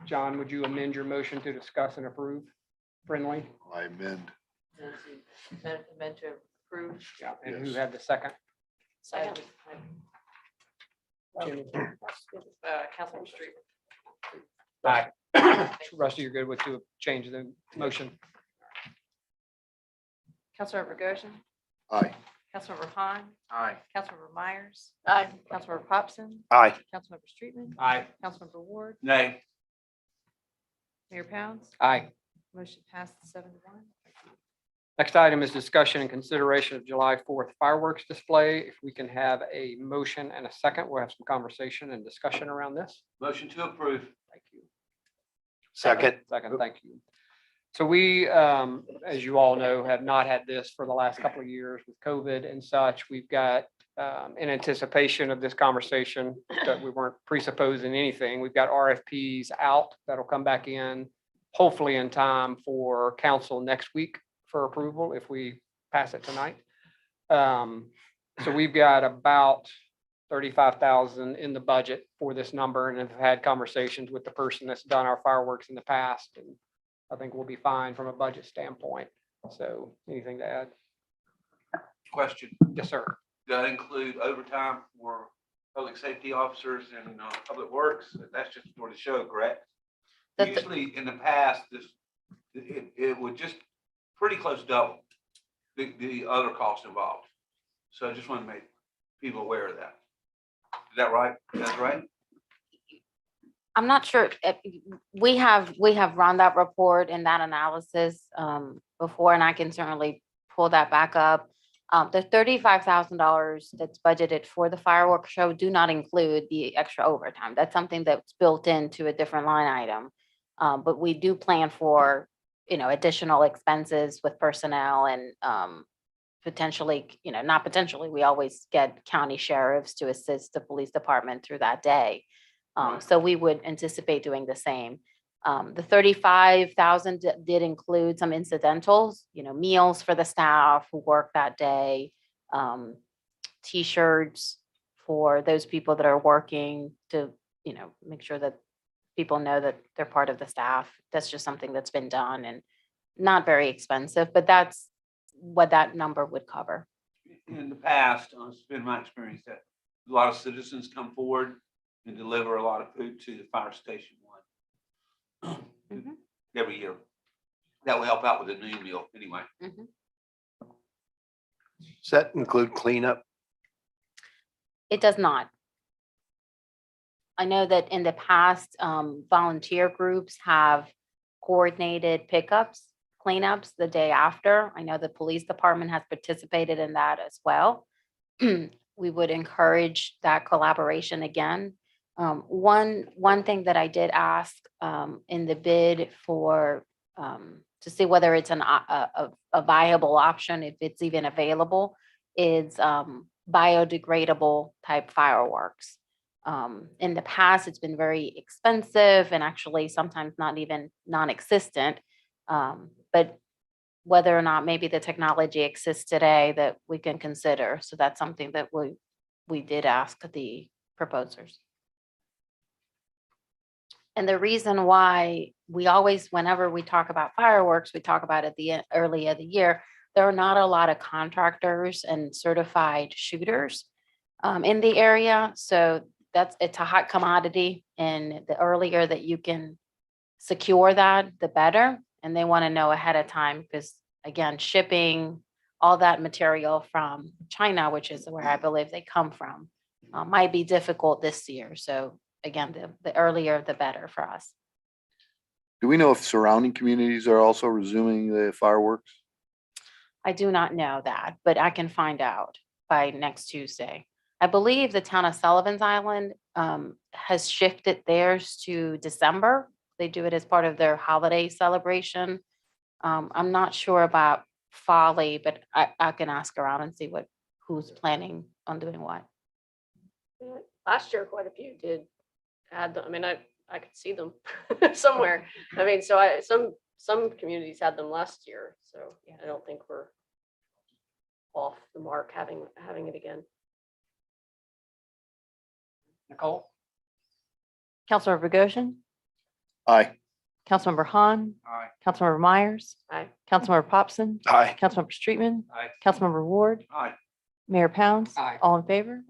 John, would you amend your motion to discuss and approve? Friendly? I amend. Amend to approve. Yeah. And who Yes. had the second? Second. Jimmy. Councilman Street. Aye. Rusty, you're good with to change the motion? Councilmember Goshen, Aye. Councilmember Han, Aye. Councilmember Myers, Aye. Councilmember Hobson, Aye. Councilmember Streetman, Aye. Councilmember Ward, Nay. Mayor Pounds. Aye. Motion passed 7-1. Next item is discussion and consideration of July 4th fireworks display. If we can have a motion and a second, we'll have some conversation and discussion around this. Motion to approve. Thank you. Second. Second, thank you. So we, as you all know, have not had this for the last couple of years with COVID and such. We've got, in anticipation of this conversation, that we weren't presupposing anything. We've got RFPs out that'll come back in, hopefully in time for council next week for approval if we pass it tonight. So we've got about 35,000 in the budget for this number, and have had conversations with the person that's done our fireworks in the past, and I think we'll be fine from a budget standpoint. So anything to add? Question. Yes, sir. Does that include overtime for public safety officers and public works? That's just for the show, correct? That's- Usually in the past, it would just pretty close double the other costs involved. So I just want to make people aware of that. Is that right? That's right? I'm not sure. We have run that report and that analysis before, and I can certainly pull that back up. The $35,000 that's budgeted for the fireworks show do not include the extra overtime. That's something that's built into a different line item. But we do plan for, additional expenses with personnel and potentially, not potentially, we always get county sheriffs to assist the police department through that day. Right. So we would anticipate doing the same. The 35,000 did include some incidentals, meals for the staff who work that day, T-shirts for those people that are working to, make sure that people know that they're part of the staff. That's just something that's been done and not very expensive, but that's what that number would cover. In the past, it's been my experience that a lot of citizens come forward and deliver a lot of food to the fire station one Mhm. every year. That will help out with the noon meal anyway. Does that include cleanup? It does not. I know that in the past, volunteer groups have coordinated pickups, cleanups the day after. I know the police department has participated in that as well. We would encourage that collaboration again. One thing that I did ask in the bid for, to see whether it's a viable option, if it's even available, is biodegradable type fireworks. In the past, it's been very expensive and actually sometimes not even non-existent. But whether or not maybe the technology exists today that we can consider. So that's something that we did ask the proposers. And the reason why we always, whenever we talk about fireworks, we talk about at the early of the year, there are not a lot of contractors and certified shooters in the area. So it's a hot commodity, and the earlier that you can secure that, the better. And they want to know ahead of time because, again, shipping all that material from China, which is where I believe they come from, might be difficult this year. So again, the earlier, the better for us. Do we know if surrounding communities are also resuming the fireworks? I do not know that, but I can find out by next Tuesday. I believe the town of Sullivan's Island has shifted theirs to December. They do it as part of their holiday celebration. I'm not sure about Folly, but I can ask around and see who's planning on doing what. Last year, quite a few did add them. I mean, I could see them somewhere. I mean, so some communities had them last year, so I don't think we're off the mark having it again. Nicole? Councilmember Goshen, Aye. Councilmember Han, Aye. Councilmember Myers, Aye. Councilmember Popson, Aye. Councilmember Streetman, Aye. Councilmember Ward, Aye. Mayor Pounds. Aye. All in favor?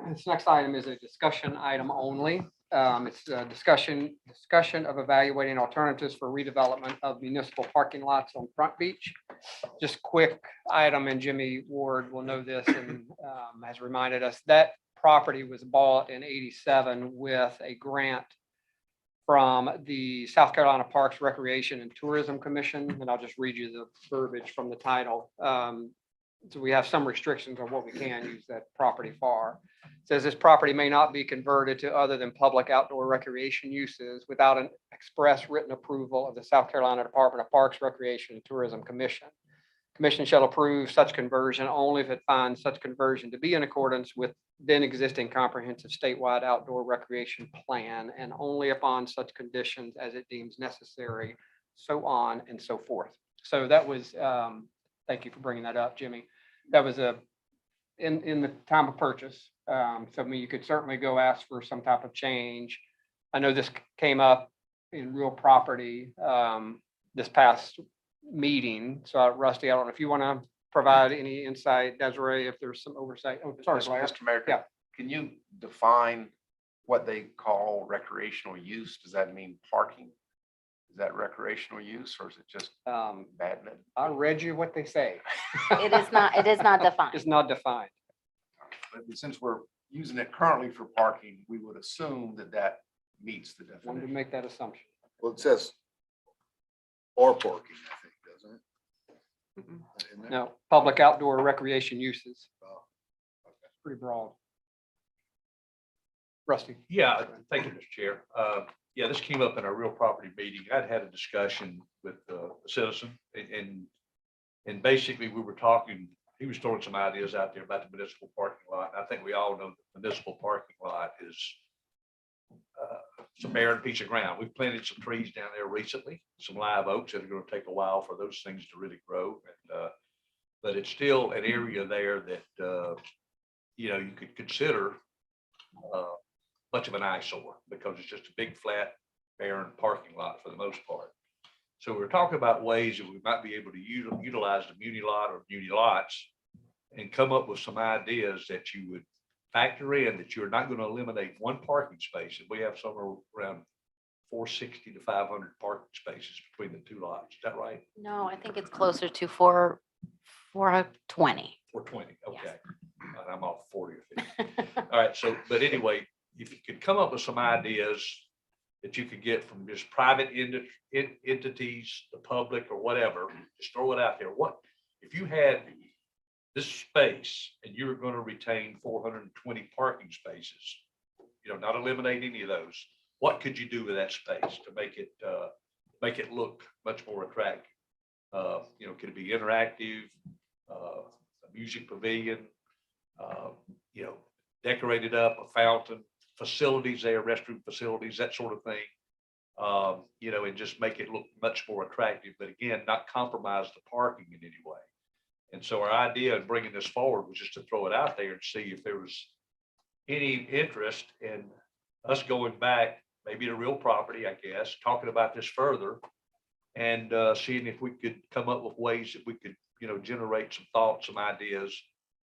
This next item is a discussion item only. It's a discussion of evaluating alternatives for redevelopment of municipal parking lots on Front Beach. Just quick item, and Jimmy Ward will know this and has reminded us that property was bought in '87 with a grant from the South Carolina Parks, Recreation and Tourism Commission. And I'll just read you the verbiage from the title. So we have some restrictions on what we can use that property for. It says this property may not be converted to other than public outdoor recreation uses without an express written approval of the South Carolina Department of Parks, Recreation and Tourism Commission. Commission shall approve such conversion only if it finds such conversion to be in accordance with then existing comprehensive statewide outdoor recreation plan, and only upon such conditions as it deems necessary, so on and so forth. So that was, thank you for bringing that up, Jimmy. That was in the time of purchase. So I mean, you could certainly go ask for some type of change. I know this came up in real property this past meeting. So Rusty, I don't know if you want to provide any insight, Desiree, if there's some oversight. Oh, sorry, Blair. Mr. Mayor, Yeah. can you define what they call recreational use? Does that mean parking? Is that recreational use, or is it just badminton? I read you what they say. It is not defined. It's not defined. But since we're using it currently for parking, we would assume that that meets the Wanted to definition. make that assumption. Well, it says or parking, I think, doesn't it? Mm-mm. Isn't it? No, public outdoor recreation uses. Oh, Pretty broad. Rusty. Yeah, thank you, Mr. Chair. Yeah, this came up in a real property meeting. I'd had a discussion with a citizen and basically we were talking, he was throwing some ideas out there about the municipal parking lot. I think we all know the municipal parking lot is some barren piece of ground. We've planted some trees down there recently, some live oaks that are going to take a while for those things to really grow. And but it's still an area there that you could consider much of an eyesore because it's just a big flat barren parking lot for the most part. So we're talking about ways that we might be able to utilize the muni lot or muni lots and come up with some ideas that you would factor in that you're not going to eliminate one parking space. And we have somewhere around 460 to 500 parking spaces between the two lots. Is that right? No, I think it's closer to 420. 420, okay. and I'm off 40 or 50. All right, so, but anyway, if you could come up with some ideas that you could get from just private entities, the public or whatever, just throw it out there. What, if you had this space and you were going to retain 420 parking spaces, not eliminate any of those, what could you do with that space to make it look much more attractive? Could it be interactive, a music pavilion, decorated up, a fountain, facilities there, restroom facilities, that sort of thing. And just make it look much more attractive, but again, not compromise the parking in any way. And so our idea in bringing this forward was just to throw it out there and see if there was any interest in us going back, maybe to real property, I guess, talking about this further and seeing if we could come up with ways that we could, generate some thoughts, some ideas,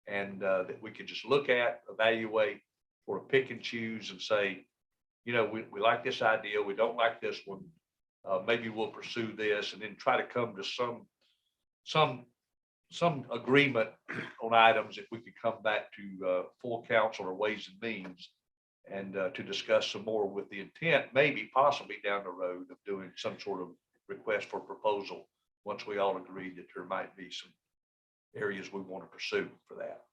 and that we could just look at, evaluate, or pick and choose and say, we like this idea, we don't like this one. Maybe we'll pursue this, and then try to come to some agreement on items that we could come back to full council or ways and means, and to discuss some more with the intent, maybe possibly down the road, of doing some sort of request for proposal once we all agree that there might be some areas we want to pursue for that.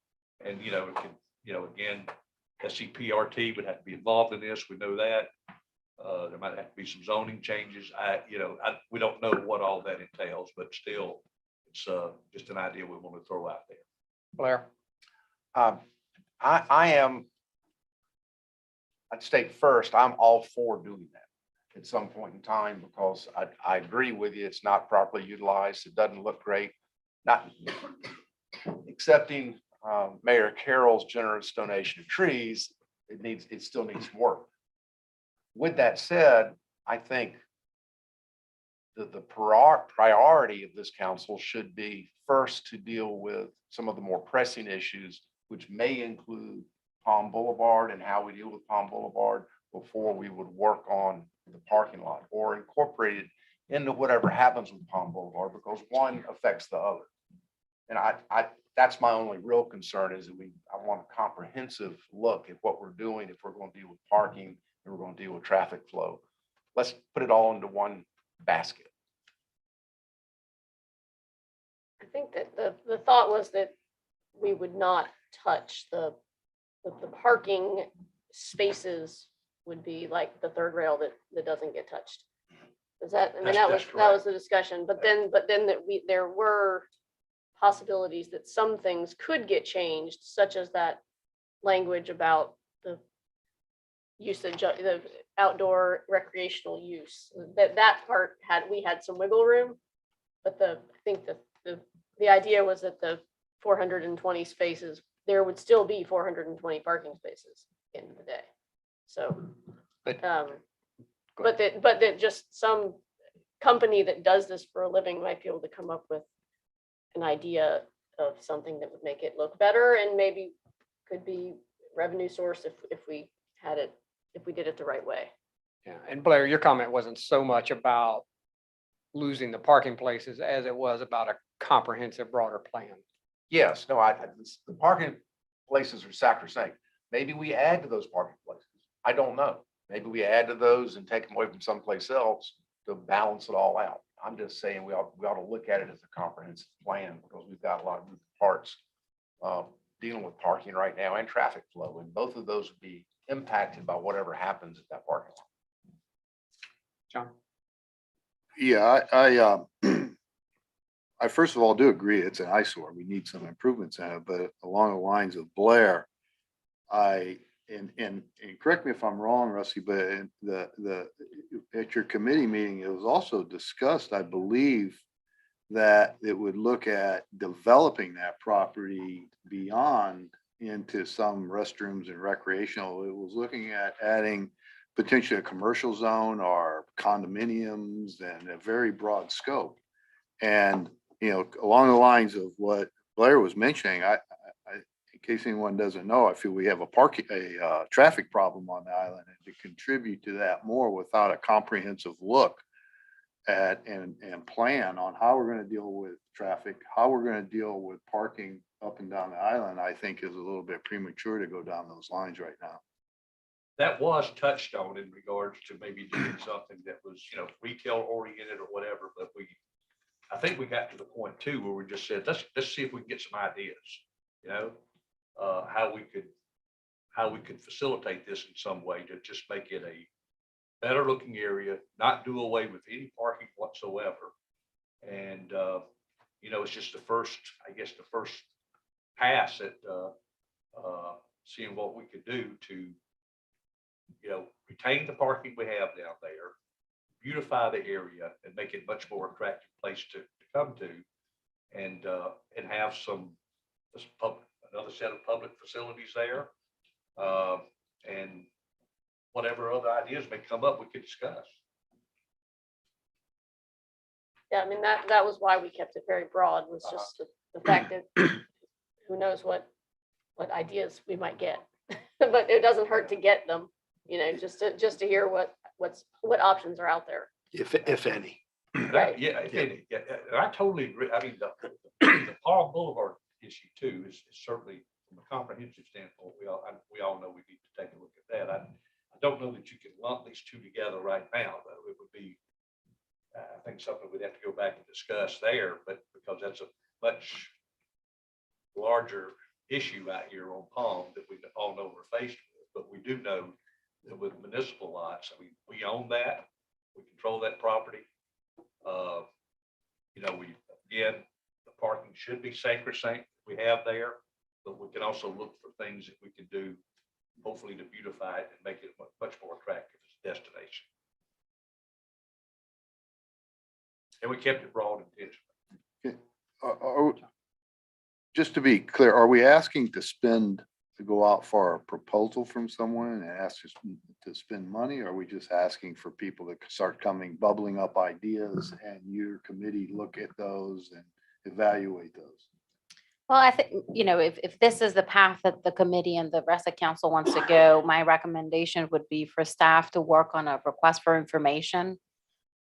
And, it can, again, SCPRT would have to be involved in this. We know that. There might have to be some zoning changes. We don't know what all that entails, but still, it's just an idea we want to throw out there. Blair? I'd state first, I'm all for doing that at some point in time, because I agree with you. It's not properly utilized. It doesn't look great. Not accepting Mayor Carroll's generous donation of trees, it still needs some work. With that said, I think the priority of this council should be first to deal with some of the more pressing issues, which may include Palm Boulevard and how we deal with Palm Boulevard, before we would work on the parking lot or incorporate it into whatever happens with Palm Boulevard, because one affects the other. And that's my only real concern, is that I want a comprehensive look at what we're doing if we're going to deal with parking and we're going to deal with traffic flow. Let's put it all into one basket. I think that the thought was that we would not touch the parking spaces would be like the third rail that doesn't get touched. Is that, I mean, that was That's the discussion, but then that there were possibilities that some things could get changed, such as that language about the usage of the outdoor recreational use. That part we had some wiggle room, but I think the idea was that the 420 spaces, there would still be 420 parking spaces at the end of the day. So, But- but that just some company that does this for a living might be able to come up with an idea of something that would make it look better, and maybe could be revenue source if we did it the right way. Yeah, and Blair, your comment wasn't so much about losing the parking places as it was about a comprehensive, broader plan. Yes, no, the parking places are sacrosanct. Maybe we add to those parking places. I don't know. Maybe we add to those and take them away from someplace else to balance it all out. I'm just saying we ought to look at it as a comprehensive plan, because we've got a lot of moving parts dealing with parking right now and traffic flow, and both of those would be impacted by whatever happens at that parking lot. John? Yeah, I first of all do agree it's an eyesore. We need some improvements in it, but along the lines of Blair, and correct me if I'm wrong, Rusty, but at your committee meeting, it was also discussed, I believe, that it would look at developing that property beyond into some restrooms and recreational. It was looking at adding potentially a commercial zone or condominiums, and a very broad scope. And, along the lines of what Blair was mentioning, in case anyone doesn't know, I feel we have a traffic problem on the island, and to contribute to that more without a comprehensive look at and plan on how we're going to deal with traffic, how we're going to deal with parking up and down the island, I think is a little bit premature to go down those lines right now. That was touched on in regards to maybe doing something that was, retail oriented or whatever, but I think we got to the point too, where we just said, let's see if we can get some ideas, how we could facilitate this in some way to just make it a better looking area, not do away with any parking whatsoever. And, it's just the first pass at, seeing what we could do to, retain the parking we have down there, beautify the area and make it a much more attractive place to come to, and have another set of public facilities there. And whatever other ideas may come up, we could discuss. Yeah, I mean, that was why we kept it very broad, was just the fact that who knows what ideas we might get. But it doesn't hurt to get them, just to hear what options are out there. If any. Right. Yeah, I totally agree. I mean, the Palm Boulevard issue too is certainly, from a comprehensive standpoint, we all know we need to take a look at that. I don't know that you can lump these two together right now, though. It would be, I think, something we'd have to go back and discuss there, but because that's a much larger issue out here on Palm that we all know we're faced with. But we do know that with municipal lots, I mean, we own that, we control that property. Again, the parking should be sacrosanct we have there, but we can also look for things that we can do, hopefully to beautify it and make it much more attractive as a destination. And we kept it broad intentionally. Just to be clear, are we asking to go out for a proposal from someone and ask us to spend money? Or are we just asking for people to start bubbling up ideas and your committee look at those and evaluate those? Well, I think, if this is the path that the committee and the rest of council wants to go, my recommendation would be for staff to work on a request for information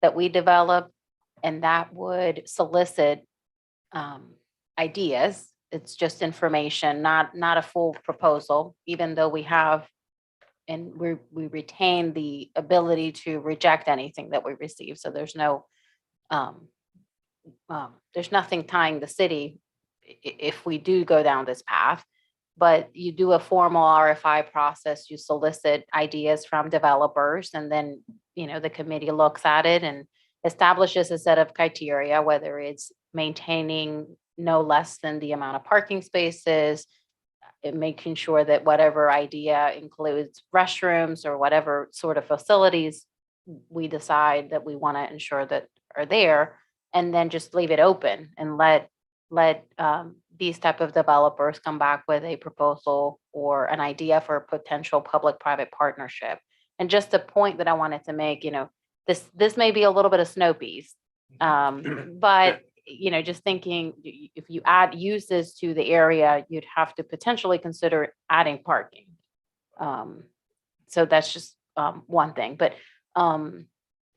that we develop, and that would solicit ideas. It's just information, not a full proposal, even though we have, and we retain the ability to reject anything that we receive. So there's nothing tying the city if we do go down this path. But you do a formal RFI process, you solicit ideas from developers, and then, the committee looks at it and establishes a set of criteria, whether it's maintaining no less than the amount of parking spaces, making sure that whatever idea includes restrooms or whatever sort of facilities we decide that we want to ensure that are there, and then just leave it open and let these type of developers come back with a proposal or an idea for a potential public-private partnership. And just a point that I wanted to make, this may be a little bit of snow peas, but just thinking, if you add uses to the area, you'd have to potentially consider adding parking. So that's just one thing, but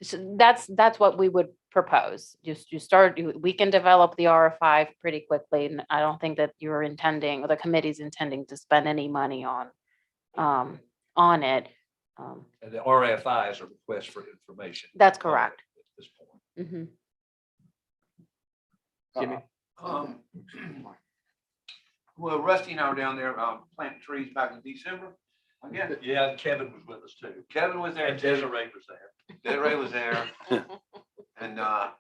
so that's what we would propose. We can develop the RFI pretty quickly, and I don't think that you're intending, or the committee's intending, to spend any money on it. And the RFI is a request for information. That's correct. At this point. Mhm. Jimmy? Well, Rusty and I were down there planting trees back in December. Again, Yeah, Kevin was with us too. Kevin was there. And Desiree was there. Desiree was there. And I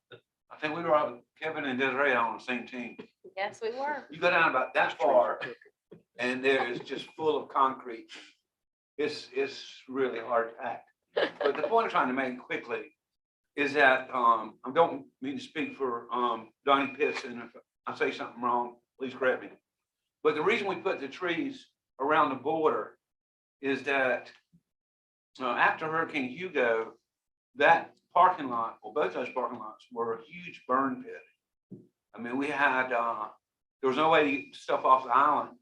think we were all, Kevin and Desiree on the same team. Yes, we were. You go down about that far and there is just full of concrete. It's really hard to act. But the point I'm trying to make quickly is that I don't mean to speak for Donnie Pitts, and if I say something wrong, please correct me. But the reason we put the trees around the border is that after Hurricane Hugo, that parking lot, well, both those parking lots were a huge burn pit. I mean, we had, there was no way to get stuff off the island,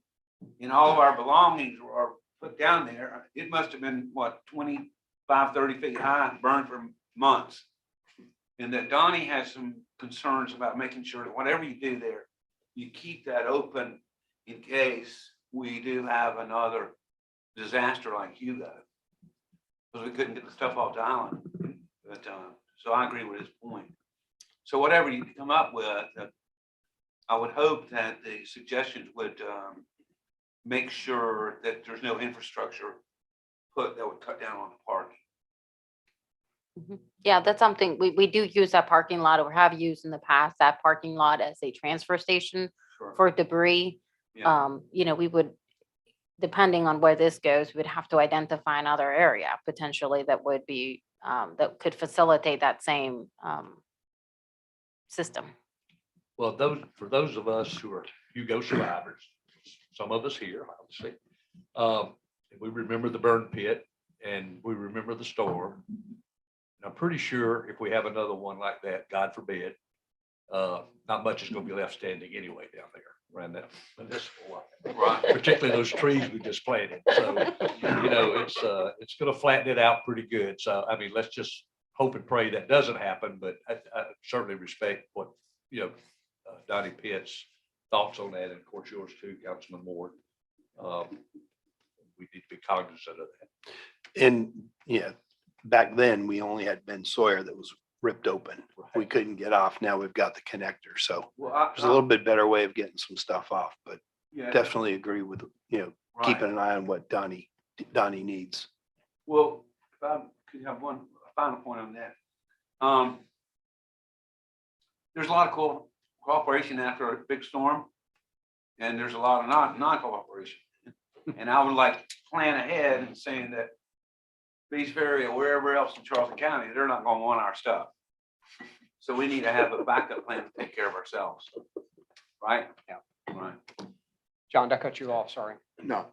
and all of our belongings were put down there. It must have been, 25, 30 feet high and burned for months. And that Donnie has some concerns about making sure that whatever you do there, you keep that open in case we do have another disaster like you got. Because we couldn't get the stuff off the island. But, so I agree with his point. So whatever you come up with, I would hope that the suggestions would make sure that there's no infrastructure put that would cut down on the parking. Yeah, that's something, we do use that parking lot, or have used in the past, that parking lot as a transfer station Sure. for debris. Yeah. You know, we would, depending on where this goes, we'd have to identify another area potentially that would be, that could facilitate that same system. Well, for those of us who are Hugo survivors, some of us here, obviously, we remember the burn pit and we remember the storm. And I'm pretty sure if we have another one like that, God forbid, not much is going to be left standing anyway down there around that municipal line. Right. Particularly those trees we just planted. So, you know, it's going to flatten it out pretty good. So, I mean, let's just hope and pray that doesn't happen, but I certainly respect what, you know, Donnie Pitt's thoughts on that, and of course yours too, Councilman Ward. We need to be cognizant of that. And yeah, back then, we only had Ben Sawyer that was ripped open. We couldn't get off. Now we've got the connector. So Well, there's a little bit better way of getting some stuff off, but yeah, definitely agree with, right. keeping an eye on what Donnie needs. Well, if I could have one final point on that. There's a lot of cooperation after a big storm, and there's a lot of non-cooperation. And I would like to plan ahead and saying that Beach Ferry or wherever else in Charleston County, they're not gonna want our stuff. So we need to have a backup plan to take care of ourselves. Right? Yeah. Right. John, did I cut you off? Sorry. No,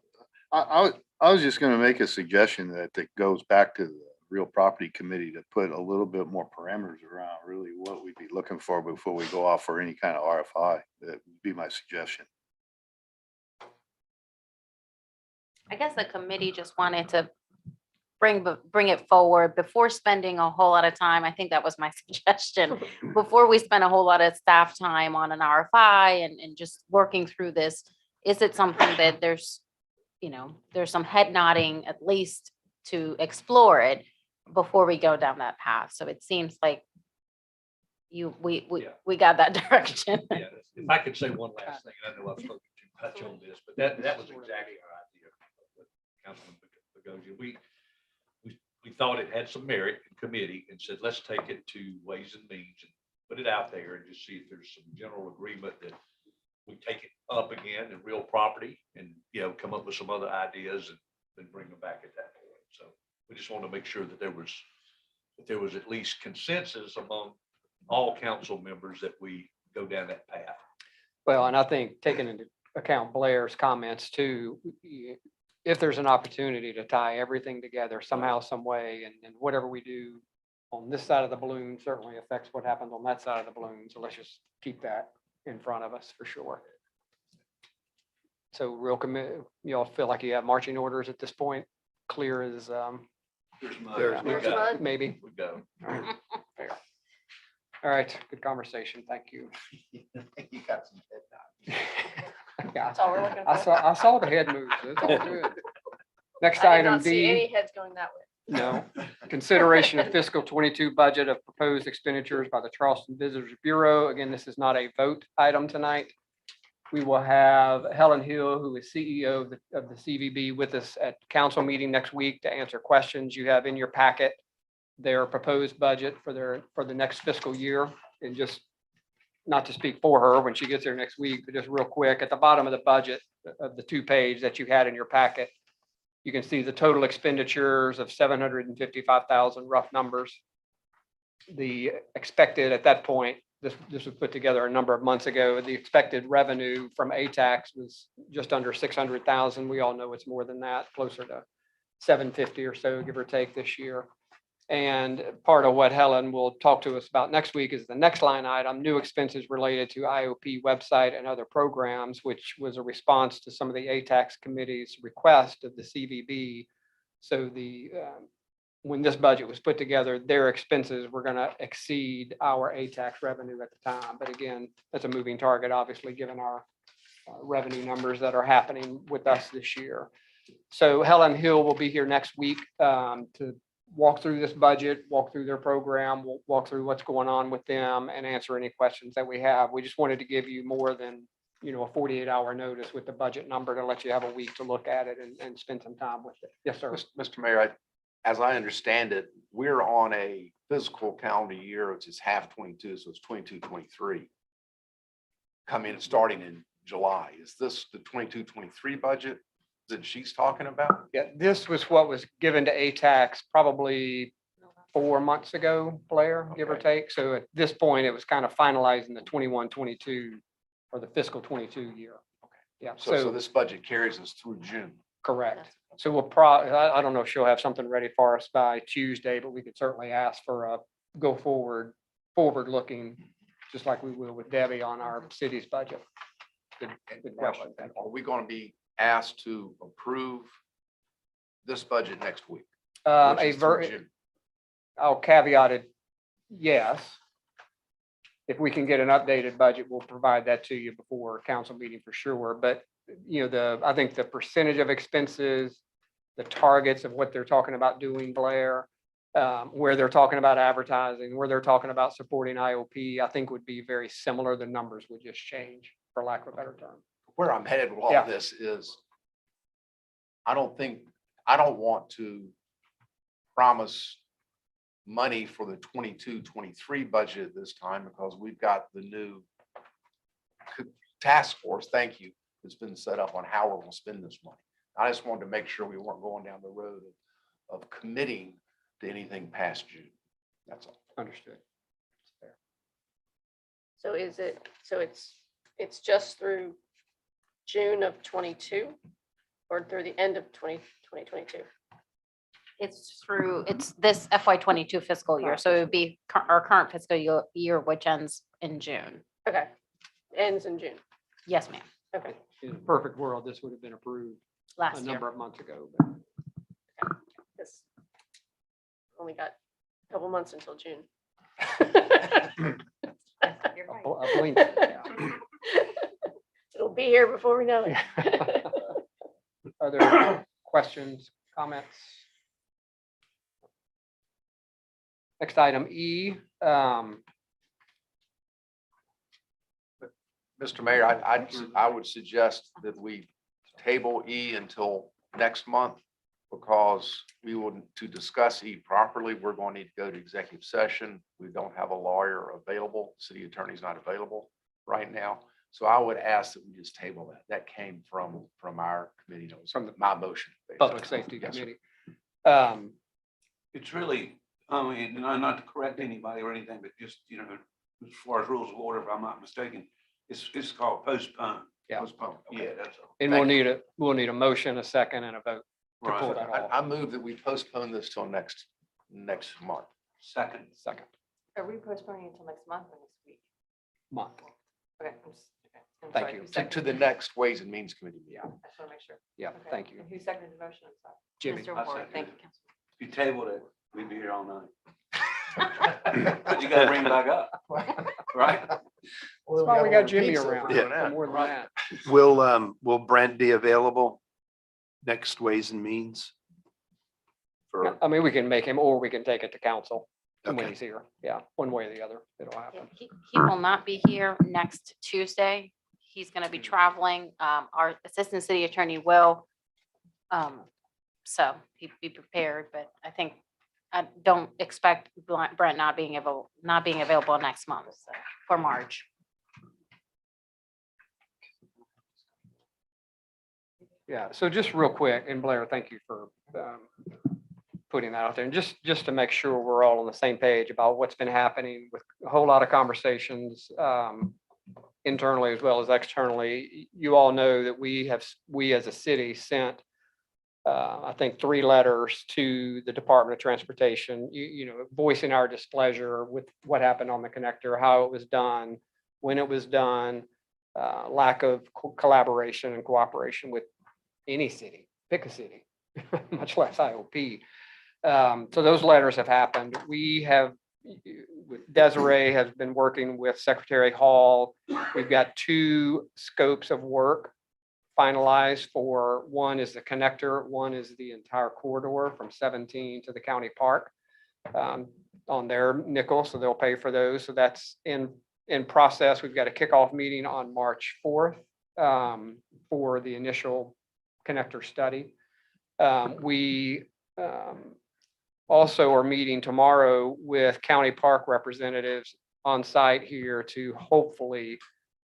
I was just gonna make a suggestion that goes back to the real property committee to put a little bit more parameters around really what we'd be looking for before we go off for any kind of RFI. That would be my suggestion. I guess the committee just wanted to bring it forward before spending a whole lot of time. I think that was my suggestion. Before we spend a whole lot of staff time on an RFI and just working through this, is it something that there's some head nodding at least to explore it before we go down that path? So it seems like we got that direction. Yeah, if I could say one last thing, and I know I've spoken too much on this, but that was exactly our idea. Councilman Bagosia, we thought it had some merit in committee and said, let's take it to Ways and Means and put it out there and just see if there's some general agreement that we take it up again in real property and, come up with some other ideas and then bring them back at that point. So we just want to make sure that there was at least consensus among all council members that we go down that path. Well, and I think taking into account Blair's comments too, if there's an opportunity to tie everything together somehow, some way, and whatever we do on this side of the balloon certainly affects what happens on that side of the balloon. So let's just keep that in front of us for sure. So you all feel like you have marching orders at this point, clear as There's There's mud. maybe. We go. Fair. All right, good conversation. Thank you. You got some head nods. Yeah, That's all we're looking I for. saw the head moves. It's all good. Next I did item not see D. any heads going that way. No. Consideration of fiscal 22 budget of proposed expenditures by the Charleston Visitors Bureau. Again, this is not a vote item tonight. We will have Helen Hill, who is CEO of the CVB, with us at council meeting next week to answer questions. You have in your packet their proposed budget for the next fiscal year. And just not to speak for her when she gets there next week, but just real quick, at the bottom of the budget of the 2-page that you had in your packet, you can see the total expenditures of 755,000 rough numbers. The expected at that point, this was put together a number of months ago. The expected revenue from ATAX was just under 600,000. We all know it's more than that, closer to 750 or so, give or take this year. And part of what Helen will talk to us about next week is the next line item, new expenses related to IOP website and other programs, which was a response to some of the ATAX committee's request of the CVB. So when this budget was put together, their expenses were going to exceed our ATAX revenue at the time. But again, that's a moving target, obviously, given our revenue numbers that are happening with us this year. So Helen Hill will be here next week to walk through this budget, walk through their program, we'll walk through what's going on with them and answer any questions that we have. We just wanted to give you more than, a 48-hour notice with the budget number to let you have a week to look at it and spend some time with it. Yes, sir. Mr. Mayor, as I understand it, we're on a fiscal calendar year, which is half 22, so it's 22, 23. Starting in July. Is this the 22, 23 budget that she's talking about? Yeah, this was what was given to ATAX probably 4 months ago, Blair, give or Okay. take. So at this point, it was kind of finalizing the 21, 22 or the fiscal 22 year. Yeah, So this budget carries us through June. correct. So we'll I don't know if she'll have something ready for us by Tuesday, but we could certainly ask for a go forward looking, just like we will with Debbie on our city's budget. Good question. Are we going to be asked to approve this budget next week? which is through June? I'll caveat it, yes. If we can get an updated budget, we'll provide that to you before a council meeting for sure. But, I think the percentage of expenses, the targets of what they're talking about doing, Blair, where they're talking about advertising, where they're talking about supporting IOP, I think would be very similar. The numbers would just change, for lack of a better term. Where I'm headed with all Yeah. this is, I don't want to promise money for the 22, 23 budget this time because we've got the new task force, thank you, that's been set up on how we're going to spend this money. I just wanted to make sure we weren't going down the road of committing to anything past June. That's all. Understood. So it's just through June of 22 or through the end of 2022? It's this FY 22 fiscal year, so it would be our current fiscal year, which ends in June. Okay, ends in June. Yes, ma'am, Okay, In a perfect world, this would have been approved a last year. number of months ago. this only got a couple months until June. You're right. I blink, yeah. It'll be here before we know it. Are there questions, comments? Next item, E. Mr. Mayor, I would suggest that we table E until next month because to discuss E properly, we're going to need to go to executive session. We don't have a lawyer available. City attorney's not available right now. So I would ask that we just table that. That came from our committee notes, From my motion. Public Safety Yes, sir. Committee. It's really, not to correct anybody or anything, but just, as far as rules of order, if I'm not mistaken, it's called postpone. Yeah. Postpone. Okay. Yeah, that's all. And we'll need a motion, a second, and a vote to pull Right. that off. I move that we postpone this till next month. Second. Second Are we postponing until next month or next week? month. Okay. I'm Thank sorry, you. who To seconded? the next Ways and Means Committee meeting. I just want to make sure. Yeah, Okay. thank you. And who seconded the motion? I'm sorry. Jimmy. Mr. I Ward, second thank it. you, Councilman. If you tabled it, we'd be here all night. But you gotta bring it back up, right? That's why we got Jimmy around. Yeah. For more than that. Will Brent be available next Ways and Means? For, I mean, we can make him, or we can take it to council when okay, he's here. Yeah, one way or the other, it'll Yeah, happen. He will not be here next Tuesday. He's going to be traveling. Our assistant city attorney will. So be prepared, but I don't expect Brent not being available next month so, for March. Yeah, so just real quick, and Blair, thank you for putting that out there. And just to make sure we're all on the same page about what's been happening with a whole lot of conversations internally as well as externally. You all know that we as a city sent, I think, 3 letters to the Department of Transportation, voicing our displeasure with what happened on the connector, how it was done, when it was done, lack of collaboration and cooperation with any city, pick a city, much less IOP. So those letters have happened. We have Desiree has been working with Secretary Hall. We've got 2 scopes of work finalized for, one is the connector, one is the entire corridor from 17 to the county park on their nickel, so they'll pay for those. So that's in process. We've got a kickoff meeting on March 4th for the initial connector study. We also are meeting tomorrow with county park representatives on site here to hopefully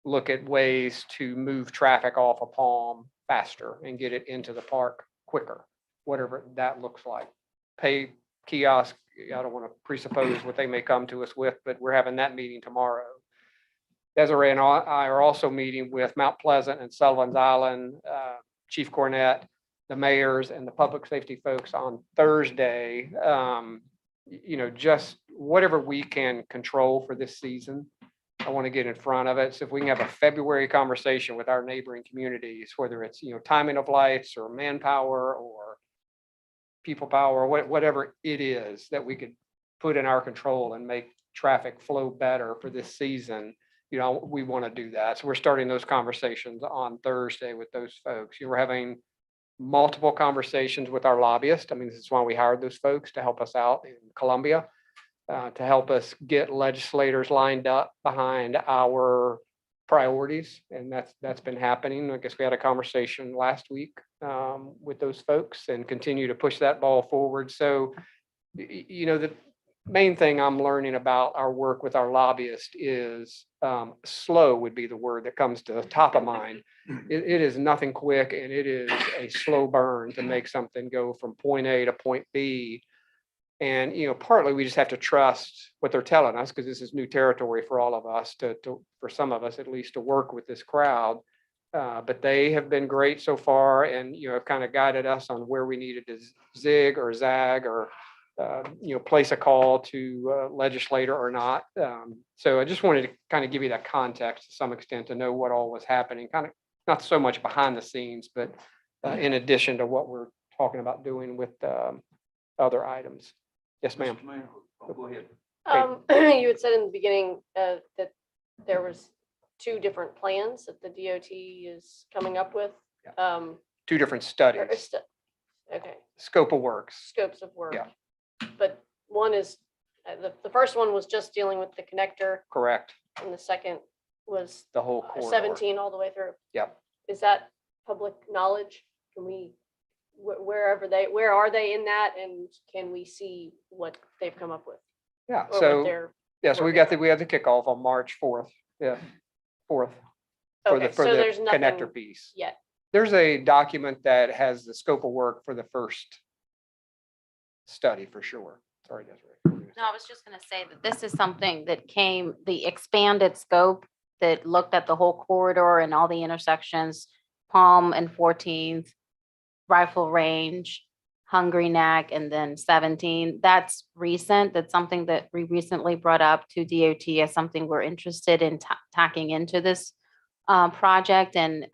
look at ways to move traffic off of Palm faster and get it into the park quicker, whatever that looks like. Pay kiosk, I don't want to presuppose what they may come to us with, but we're having that meeting tomorrow. Desiree and I are also meeting with Mount Pleasant and Sullivan's Island, Chief Cornett, the mayors and the public safety folks on Thursday. Just whatever we can control for this season, I want to get in front of it. So if we can have a February conversation with our neighboring communities, whether it's, timing of lights or manpower or people power, whatever it is that we could put in our control and make traffic flow better for this season, we want to do that. So we're starting those conversations on Thursday with those folks. We're having multiple conversations with our lobbyists. I mean, this is why we hired those folks to help us out in Columbia, to help us get legislators lined up behind our priorities. And that's been happening. I guess we had a conversation last week with those folks and continue to push that ball forward. So, the main thing I'm learning about our work with our lobbyists is slow would be the word that comes to the top of mind. It is nothing quick, and it is a slow burn to make something go from point A to point B. And, partly we just have to trust what they're telling us, because this is new territory for all of us for some of us at least, to work with this crowd. But they have been great so far, and, have kind of guided us on where we needed to zig or zag or place a call to legislator or not. So I just wanted to kind of give you that context to some extent to know what all was happening, kind of not so much behind the scenes, but in addition to what we're talking about doing with other items. Yes, ma'am. Mr. Mayor, go ahead. You had said in the beginning that there was 2 different plans that the DOT is coming up with. 2 different or studies, Okay, scope of works. scopes of work. Yeah. But one is, the first one was just dealing with the connector, Correct. and the second was The whole corridor. 17 all the way through. Yep. Is that public knowledge? Can we, where are they in that, and can we see what they've come up with? Yeah. Or what So they're we have the kickoff on March 4th. Yeah. 4th. For Okay, the so there's connector nothing piece. yet. There's a document that has the scope of work for the first study for sure. Sorry, Desiree. No, I was just gonna say that this is something that came, the expanded scope that looked at the whole corridor and all the intersections, Palm and 14th, Rifle Range, Hungry Neck, and then 17. That's recent. That's something that we recently brought up to DOT as something we're interested in tacking into this project. And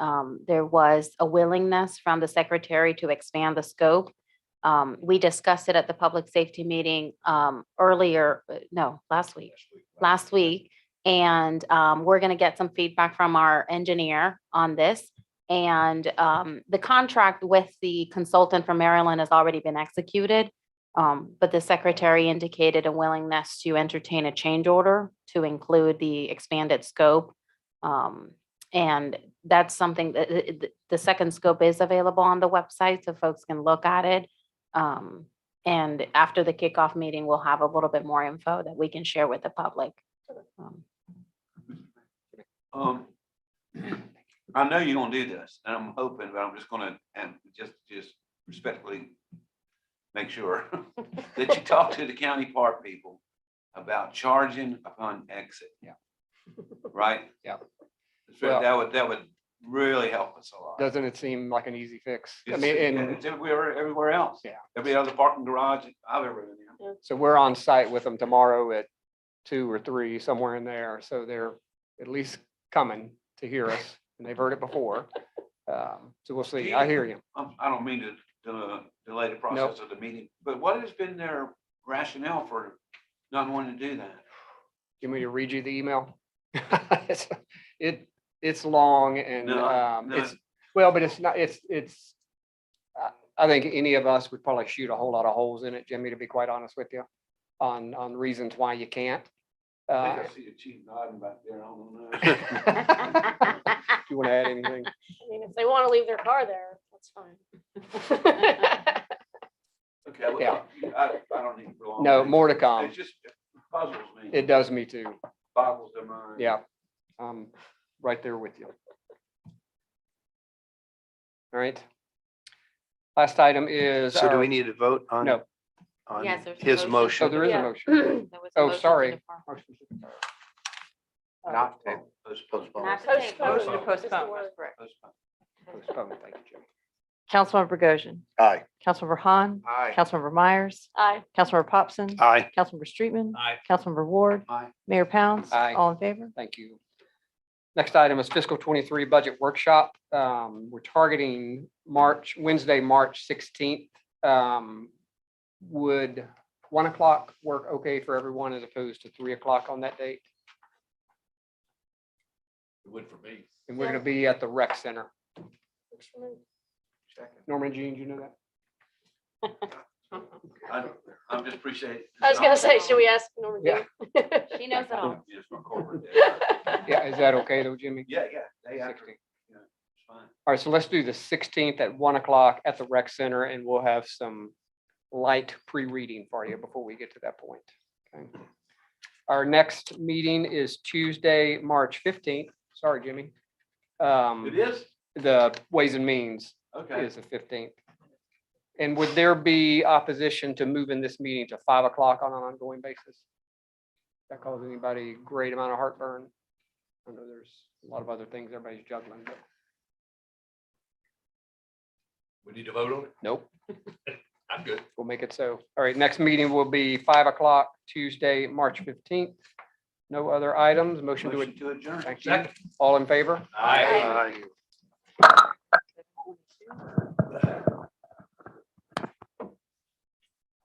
there was a willingness from the secretary to expand the scope. We discussed it at the public safety meeting last week. And we're going to get some feedback from our engineer on this. And the contract with the consultant from Maryland has already been executed. But the secretary indicated a willingness to entertain a change order to include the expanded scope. And that's something that the second scope is available on the website, so folks can look at it. And after the kickoff meeting, we'll have a little bit more info that we can share with the public. I know you're gonna do this, and I'm hoping, but I'm just gonna, and just respectfully make sure that you talk to the county park people about charging upon exit. Yeah. Right? Yeah. So that would really help us a lot. Doesn't it seem like an easy fix? I It's mean, and it's everywhere else. Yeah. Every other parking garage I've ever been in. so we're on site with them tomorrow at 2 or 3, somewhere in there. So they're at least coming to hear us, and they've heard it before. So we'll see. I hear you. I don't mean to delay the process of the meeting, but what has been their rationale for not wanting to do that. You want me to read you the email? It's long and, No, no. it's, well, but it's not, I think any of us would probably shoot a whole lot of holes in it, Jimmy, to be quite honest with you, on reasons why you can't. I think I see a chief nodding back there, I don't know. Do you want to add anything? I mean, if they want to leave their car there, that's fine. Okay, well, Yeah. I don't need to prolong. No, it. more to come. It just puzzles me. It does me too. Boggles the mind. Yeah. Right there with you. All right. Last item is. So do our- we need to vote on? No. On Yes, there's a his motion. Oh, motion? there is a Yeah. motion. There was a Oh, motion to sorry. defer. Not Postpone. Postpone. Not to table. Postpone. Motion to Is the postpone, word. that's correct. postpone. Thank you, Jimmy. Councilmember Bogosian, Aye. Councilmember Han, Aye. Councilmember Myers, Aye. Councilmember Popson, Aye. Councilmember Streetman, Aye. Councilmember Ward, Aye. Mayor Pounds. Aye. All in favor? Thank you. Next item is fiscal 23 budget workshop. We're targeting Wednesday, March 16th. Would 1 o'clock work okay for everyone as opposed to 3 o'clock on that date? It would for me. And we're going to be at the rec center. Which one? Norman Jean, you know that? I'm just appreciating. I was gonna say, should we ask Norman? Yeah. Dean? She knows it all. Yes, my corporate day. Yeah, is that okay though, Jimmy? Yeah, day after, 16th. yeah, it's fine. All right, so let's do the 16th at 1 o'clock at the rec center and we'll have some light pre-reading for you before we get to that point. Okay. Our next meeting is Tuesday, March 15th. Sorry, Jimmy. It is? The Ways and Means Okay. is the 15th. And would there be opposition to moving this meeting to 5 o'clock on an ongoing basis? That cause anybody a great amount of heartburn? I know there's a lot of other things everybody's juggling, but We need to vote on it? nope, I'm good. we'll make it so. All right, next meeting will be 5 o'clock, Tuesday, March 15th. No other items, motion to, Motion to adjourn. thank you. All in favor? Aye. Aye.